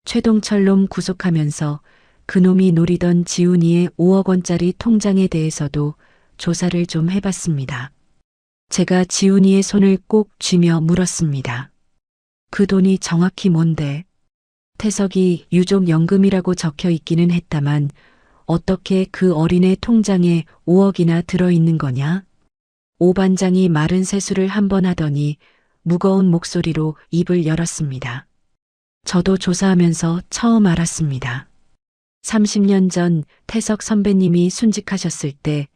최동철 놈 구속하면서 그놈이 노리던 지훈이의 5억 원짜리 통장에 대해서도 조사를 좀 해봤습니다. 제가 지훈이의 손을 꼭 쥐며 물었습니다. 그 돈이 정확히 뭔데? 태석이 유족연금이라고 적혀 있기는 했다만 어떻게 그 어린애 통장에 5억이나 들어있는 거냐? 오 반장이 마른 세수를 한 번 하더니 무거운 목소리로 입을 열었습니다. 저도 조사하면서 처음 알았습니다. 30년 전 태석 선배님이 순직하셨을 때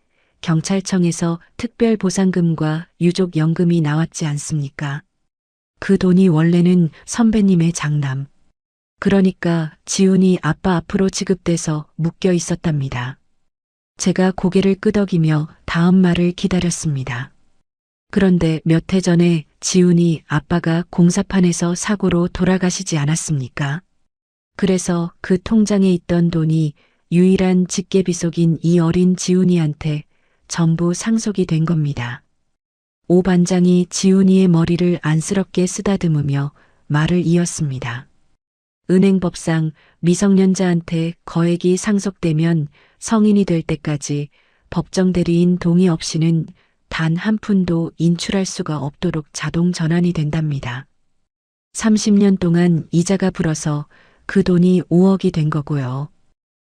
경찰청에서 특별보상금과 유족연금이 나왔지 않습니까? 그 돈이 원래는 선배님의 장남. 그러니까 지훈이 아빠 앞으로 지급돼서 묶여 있었답니다. 제가 고개를 끄덕이며 다음 말을 기다렸습니다. 그런데 몇 해 전에 지훈이 아빠가 공사판에서 사고로 돌아가시지 않았습니까? 그래서 그 통장에 있던 돈이 유일한 직계비속인 이 어린 지훈이한테 전부 상속이 된 겁니다. 오 반장이 지훈이의 머리를 안쓰럽게 쓰다듬으며 말을 이었습니다. 은행법상 미성년자한테 거액이 상속되면 성인이 될 때까지 법정 대리인 동의 없이는 단 한 푼도 인출할 수가 없도록 자동 전환이 된답니다. 30년 동안 이자가 불어서 그 돈이 5억이 된 거고요.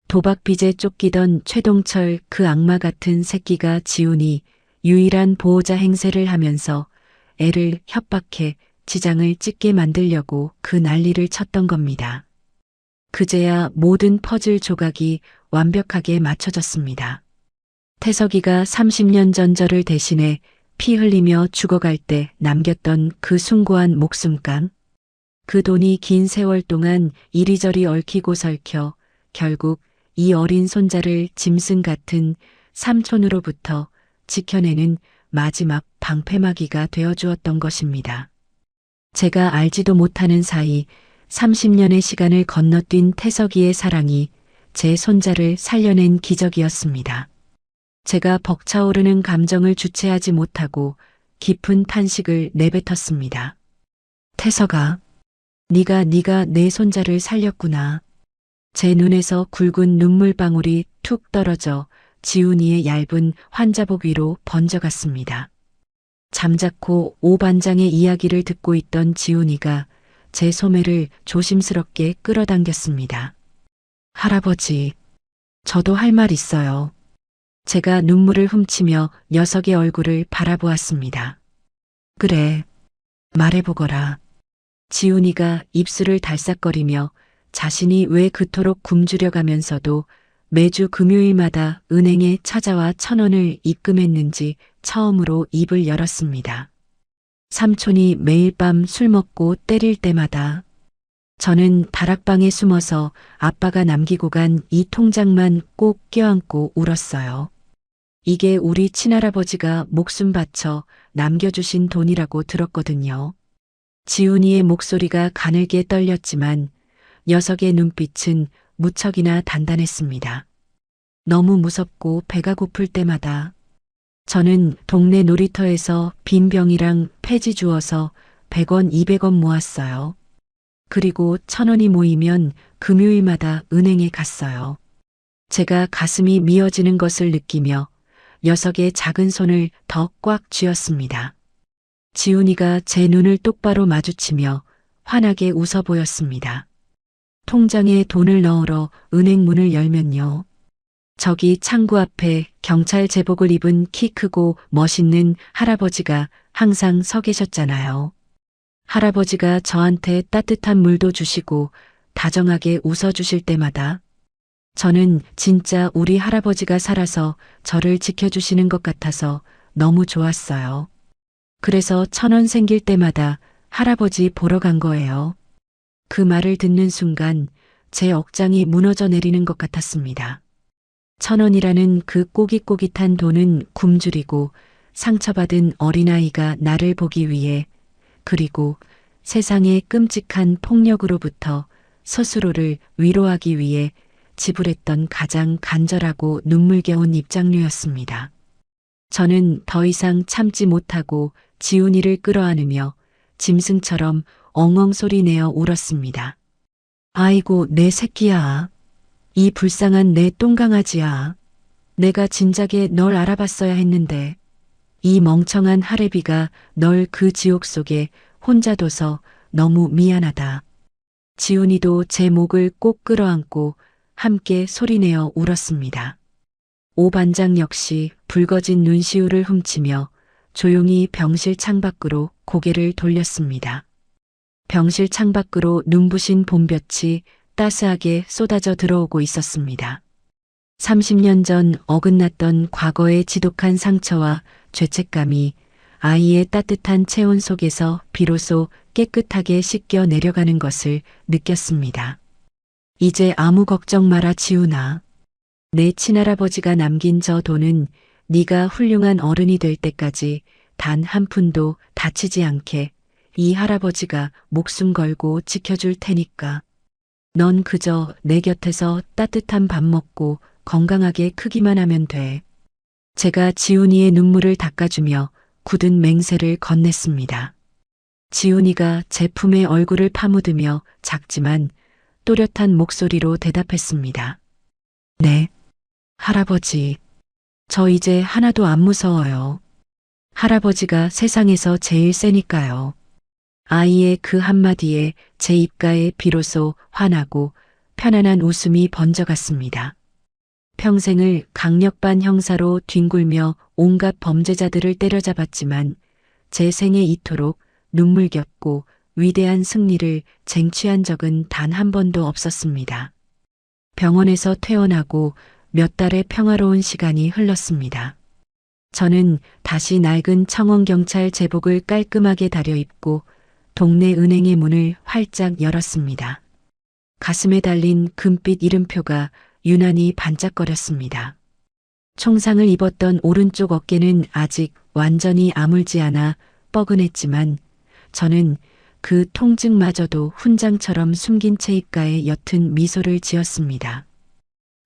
도박 빚에 쫓기던 최동철 그 악마 같은 새끼가 지훈이 유일한 보호자 행세를 하면서 애를 협박해 지장을 찍게 만들려고 그 난리를 쳤던 겁니다. 그제야 모든 퍼즐 조각이 완벽하게 맞춰졌습니다. 태석이가 30년 전 저를 대신해 피 흘리며 죽어갈 때 남겼던 그 숭고한 목숨감. 그 돈이 긴 세월 동안 이리저리 얽히고 설켜 결국 이 어린 손자를 짐승 같은 삼촌으로부터 지켜내는 마지막 방패막이가 되어주었던 것입니다. 제가 알지도 못하는 사이 30년의 시간을 건너뛴 태석이의 사랑이 제 손자를 살려낸 기적이었습니다. 제가 벅차오르는 감정을 주체하지 못하고 깊은 탄식을 내뱉었습니다. 태석아, 네가 내 손자를 살렸구나. 제 눈에서 굵은 눈물방울이 툭 떨어져 지훈이의 얇은 환자복 위로 번져갔습니다. 잠자코 오반장의 이야기를 듣고 있던 지훈이가 제 소매를 조심스럽게 끌어당겼습니다. 할아버지, 저도 할 말 있어요. 제가 눈물을 훔치며 녀석의 얼굴을 바라보았습니다. 그래, 말해보거라. 지훈이가 입술을 달싹거리며 자신이 왜 그토록 굶주려 가면서도 매주 금요일마다 은행에 찾아와 1,000원을 입금했는지 처음으로 입을 열었습니다. 삼촌이 매일 밤 술 먹고 때릴 때마다 저는 다락방에 숨어서 아빠가 남기고 간 이 통장만 꼭 껴안고 울었어요. 이게 우리 친할아버지가 목숨 바쳐 남겨주신 돈이라고 들었거든요. 지훈이의 목소리가 가늘게 떨렸지만 녀석의 눈빛은 무척이나 단단했습니다. 너무 무섭고 배가 고플 때마다 저는 동네 놀이터에서 빈 병이랑 폐지 주워서 100원, 200원 모았어요. 그리고 1,000원이 모이면 금요일마다 은행에 갔어요. 제가 가슴이 미어지는 것을 느끼며 녀석의 작은 손을 더 꽉 쥐었습니다. 지훈이가 제 눈을 똑바로 마주치며 환하게 웃어 보였습니다. 통장에 돈을 넣으러 은행 문을 열면요. 저기 창구 앞에 경찰 제복을 입은 키 크고 멋있는 할아버지가 항상 서 계셨잖아요. 할아버지가 저한테 따뜻한 물도 주시고 다정하게 웃어주실 때마다 저는 진짜 우리 할아버지가 살아서 저를 지켜주시는 것 같아서 너무 좋았어요. 그래서 1,000원 생길 때마다 할아버지 보러 간 거예요. 그 말을 듣는 순간 제 억장이 무너져 내리는 것 같았습니다. 1,000원이라는 그 꼬깃꼬깃한 돈은 굶주리고 상처받은 어린아이가 나를 보기 위해 그리고 세상의 끔찍한 폭력으로부터 스스로를 위로하기 위해 지불했던 가장 간절하고 눈물겨운 입장료였습니다. 저는 더 이상 참지 못하고 지훈이를 끌어안으며 짐승처럼 엉엉 소리내어 울었습니다. 아이고 내 새끼야. 이 불쌍한 내 똥강아지야. 내가 진작에 널 알아봤어야 했는데 이 멍청한 할애비가 널 그 지옥 속에 혼자 둬서 너무 미안하다. 지훈이도 제 목을 꼭 끌어안고 함께 소리내어 울었습니다. 오 반장 역시 붉어진 눈시울을 훔치며 조용히 병실 창밖으로 고개를 돌렸습니다. 병실 창밖으로 눈부신 봄볕이 따스하게 쏟아져 들어오고 있었습니다. 30년 전 어긋났던 과거의 지독한 상처와 죄책감이 아이의 따뜻한 체온 속에서 비로소 깨끗하게 씻겨 내려가는 것을 느꼈습니다. 이제 아무 걱정 마라 지훈아. 내 친할아버지가 남긴 저 돈은 네가 훌륭한 어른이 될 때까지 단 한 푼도 다치지 않게 이 할아버지가 목숨 걸고 지켜줄 테니까. 넌 그저 내 곁에서 따뜻한 밥 먹고 건강하게 크기만 하면 돼. 제가 지훈이의 눈물을 닦아주며 굳은 맹세를 건넸습니다. 지훈이가 제 품에 얼굴을 파묻으며 작지만 또렷한 목소리로 대답했습니다. 네, 할아버지. 저 이제 하나도 안 무서워요. 할아버지가 세상에서 제일 세니까요. 아이의 그 한마디에 제 입가에 비로소 환하고 편안한 웃음이 번져갔습니다. 평생을 강력반 형사로 뒹굴며 온갖 범죄자들을 때려잡았지만 제 생에 이토록 눈물겹고 위대한 승리를 쟁취한 적은 단 한 번도 없었습니다. 병원에서 퇴원하고 몇 달의 평화로운 시간이 흘렀습니다. 저는 다시 낡은 청원경찰 제복을 깔끔하게 다려입고 동네 은행의 문을 활짝 열었습니다. 가슴에 달린 금빛 이름표가 유난히 반짝거렸습니다. 총상을 입었던 오른쪽 어깨는 아직 완전히 아물지 않아 뻐근했지만 저는 그 통증마저도 훈장처럼 숨긴 채 입가에 옅은 미소를 지었습니다.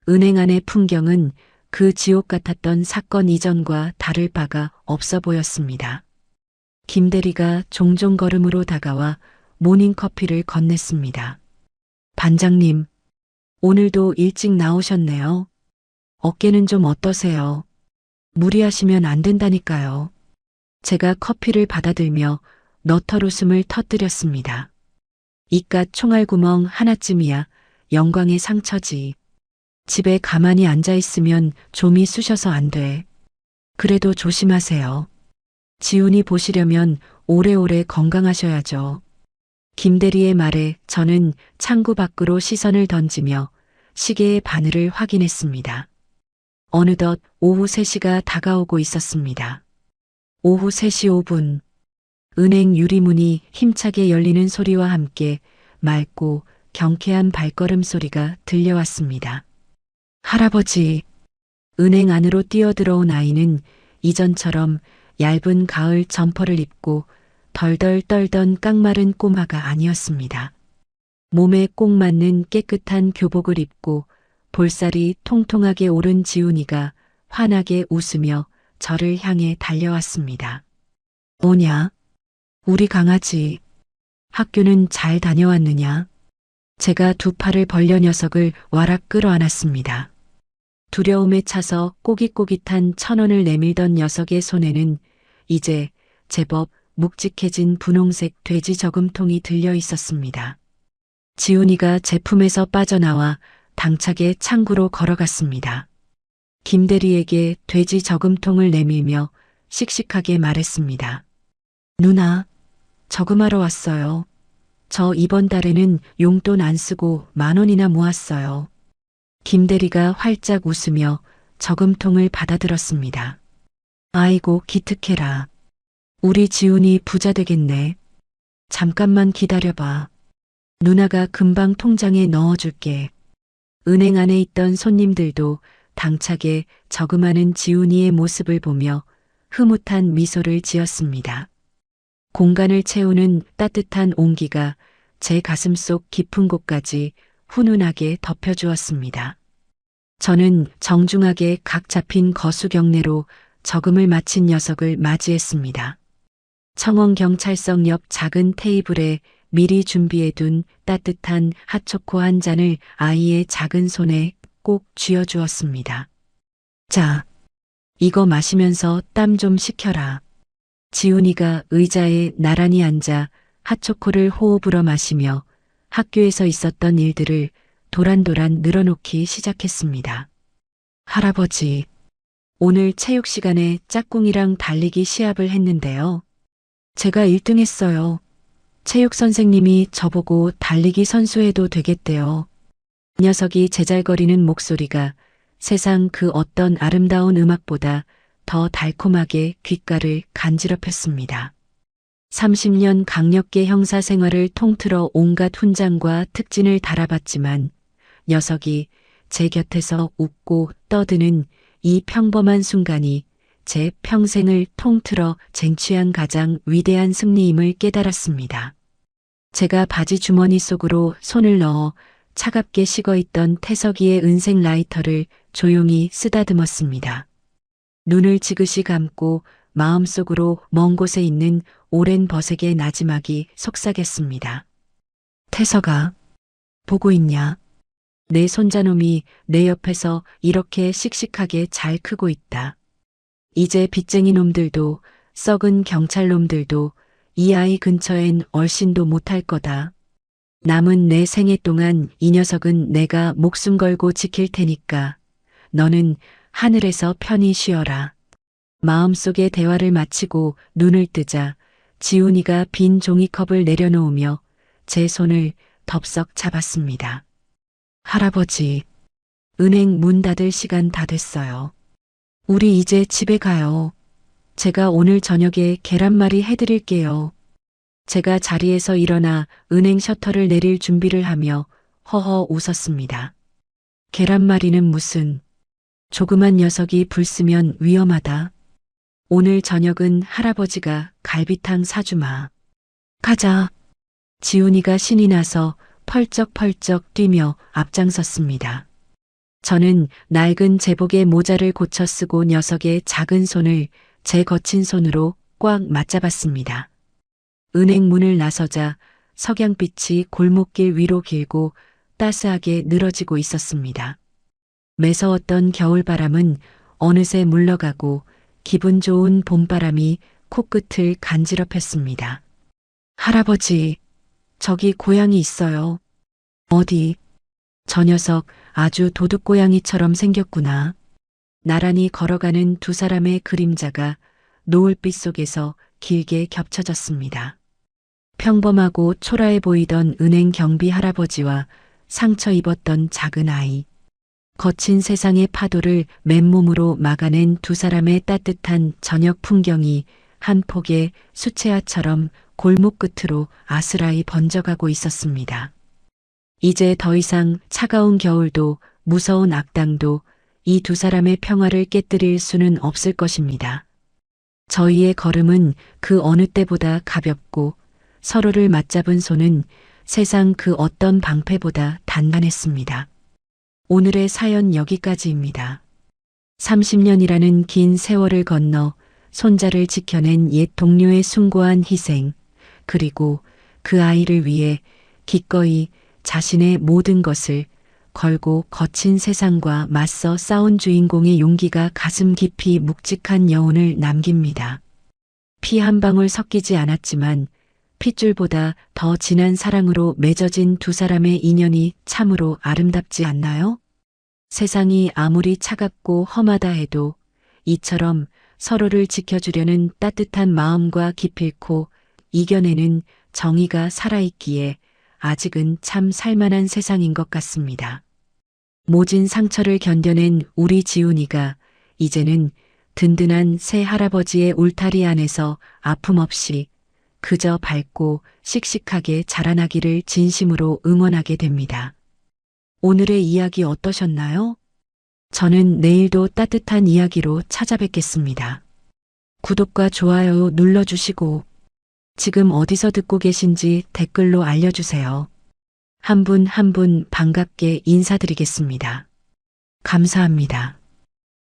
은행 안의 풍경은 그 지옥 같았던 사건 이전과 다를 바가 없어 보였습니다. 김 대리가 종종 걸음으로 다가와 모닝커피를 건넸습니다. 반장님, 오늘도 일찍 나오셨네요. 어깨는 좀 어떠세요? 무리하시면 안 된다니까요. 제가 커피를 받아들며 너털 웃음을 터뜨렸습니다. 이깟 총알구멍 하나쯤이야 영광의 상처지. 집에 가만히 앉아 있으면 좀이 쑤셔서 안 돼. 그래도 조심하세요. 지훈이 보시려면 오래오래 건강하셔야죠. 김 대리의 말에 저는 창구 밖으로 시선을 던지며 시계의 바늘을 확인했습니다. 어느덧 오후 3시가 다가오고 있었습니다. 오후 3시 5분. 은행 유리문이 힘차게 열리는 소리와 함께 맑고 경쾌한 발걸음 소리가 들려왔습니다. 할아버지. 은행 안으로 뛰어들어온 아이는 이전처럼 얇은 가을 점퍼를 입고 덜덜 떨던 깡마른 꼬마가 아니었습니다. 몸에 꼭 맞는 깨끗한 교복을 입고 볼살이 통통하게 오른 지훈이가 환하게 웃으며 저를 향해 달려왔습니다. 뭐냐? 우리 강아지. 학교는 잘 다녀왔느냐? 제가 두 팔을 벌려 녀석을 와락 끌어안았습니다. 두려움에 차서 꼬깃꼬깃한 1,000원을 내밀던 녀석의 손에는 이제 제법 묵직해진 분홍색 돼지 저금통이 들려 있었습니다. 지훈이가 제품에서 빠져나와 당차게 창구로 걸어갔습니다. 김 대리에게 돼지 저금통을 내밀며 씩씩하게 말했습니다. 누나, 저금하러 왔어요. 저 이번 달에는 용돈 안 쓰고 10,000원이나 모았어요. 김 대리가 활짝 웃으며 저금통을 받아들었습니다. 아이고 기특해라. 우리 지훈이 부자 되겠네. 잠깐만 기다려봐. 누나가 금방 통장에 넣어줄게. 은행 안에 있던 손님들도 당차게 저금하는 지훈이의 모습을 보며 흐뭇한 미소를 지었습니다. 공간을 채우는 따뜻한 온기가 제 가슴속 깊은 곳까지 훈훈하게 덮여주었습니다. 저는 정중하게 각 잡힌 거수경례로 저금을 마친 녀석을 맞이했습니다. 청원경찰청 옆 작은 테이블에 미리 준비해둔 따뜻한 핫초코 한 잔을 아이의 작은 손에 꼭 쥐어주었습니다. 자, 이거 마시면서 땀 좀 식혀라. 지훈이가 의자에 나란히 앉아 핫초코를 호흡 불어 마시며 학교에서 있었던 일들을 도란도란 늘어놓기 시작했습니다. 할아버지, 오늘 체육 시간에 짝꿍이랑 달리기 시합을 했는데요. 제가 1등 했어요. 체육 선생님이 저보고 달리기 선수해도 되겠대요. 녀석이 제잘거리는 목소리가 세상 그 어떤 아름다운 음악보다 더 달콤하게 귓가를 간지럽혔습니다. 30년 강력계 형사 생활을 통틀어 온갖 훈장과 특진을 달아봤지만 녀석이 제 곁에서 웃고 떠드는 이 평범한 순간이 제 평생을 통틀어 쟁취한 가장 위대한 승리임을 깨달았습니다. 제가 바지 주머니 속으로 손을 넣어 차갑게 식어있던 태석이의 은색 라이터를 조용히 쓰다듬었습니다. 눈을 지그시 감고 마음속으로 먼 곳에 있는 오랜 버색의 나지막이 속삭였습니다. 태석아, 보고 있냐? 내 손자놈이 내 옆에서 이렇게 씩씩하게 잘 크고 있다. 이제 빚쟁이 놈들도 썩은 경찰놈들도 이 아이 근처엔 얼씬도 못할 거다. 남은 내 생애 동안 이 녀석은 내가 목숨 걸고 지킬 테니까 너는 하늘에서 편히 쉬어라. 마음속의 대화를 마치고 눈을 뜨자 지훈이가 빈 종이컵을 내려놓으며 제 손을 덥석 잡았습니다. 할아버지, 은행 문 닫을 시간 다 됐어요. 우리 이제 집에 가요. 제가 오늘 저녁에 계란말이 해드릴게요. 제가 자리에서 일어나 은행 셔터를 내릴 준비를 하며 허허 웃었습니다. 계란말이는 무슨, 조그만 녀석이 불 쓰면 위험하다. 오늘 저녁은 할아버지가 갈비탕 사주마. 가자. 지훈이가 신이 나서 펄쩍펄쩍 뛰며 앞장섰습니다. 저는 낡은 제복에 모자를 고쳐 쓰고 녀석의 작은 손을 제 거친 손으로 꽉 맞잡았습니다. 은행 문을 나서자 석양빛이 골목길 위로 길고 따스하게 늘어지고 있었습니다. 매서웠던 겨울바람은 어느새 물러가고 기분 좋은 봄바람이 코끝을 간지럽혔습니다. 할아버지, 저기 고양이 있어요. 어디? 저 녀석 아주 도둑고양이처럼 생겼구나. 나란히 걸어가는 두 사람의 그림자가 노을빛 속에서 길게 겹쳐졌습니다. 평범하고 초라해 보이던 은행 경비 할아버지와 상처 입었던 작은 아이. 거친 세상의 파도를 맨몸으로 막아낸 두 사람의 따뜻한 저녁 풍경이 한 폭의 수채화처럼 골목 끝으로 아스라이 번져가고 있었습니다. 이제 더 이상 차가운 겨울도 무서운 악당도 이 두 사람의 평화를 깨뜨릴 수는 없을 것입니다. 저희의 걸음은 그 어느 때보다 가볍고 서로를 맞잡은 손은 세상 그 어떤 방패보다 단단했습니다. 오늘의 사연 여기까지입니다. 30년이라는 긴 세월을 건너 손자를 지켜낸 옛 동료의 숭고한 희생, 그리고 그 아이를 위해 기꺼이 자신의 모든 것을 걸고 거친 세상과 맞서 싸운 주인공의 용기가 가슴 깊이 묵직한 여운을 남깁니다. 피 한 방울 섞이지 않았지만 핏줄보다 더 진한 사랑으로 맺어진 두 사람의 인연이 참으로 아름답지 않나요? 세상이 아무리 차갑고 험하다 해도 이처럼 서로를 지켜주려는 따뜻한 마음과 기필코 이겨내는 정의가 살아있기에 아직은 참 살만한 세상인 것 같습니다. 모진 상처를 견뎌낸 우리 지훈이가 이제는 든든한 새 할아버지의 울타리 안에서 아픔 없이 그저 밝고 씩씩하게 자라나기를 진심으로 응원하게 됩니다. 오늘의 이야기 어떠셨나요? 저는 내일도 따뜻한 이야기로 찾아뵙겠습니다. 구독과 좋아요 눌러주시고 지금 어디서 듣고 계신지 댓글로 알려주세요. 한 분 한 분 반갑게 인사드리겠습니다. 감사합니다.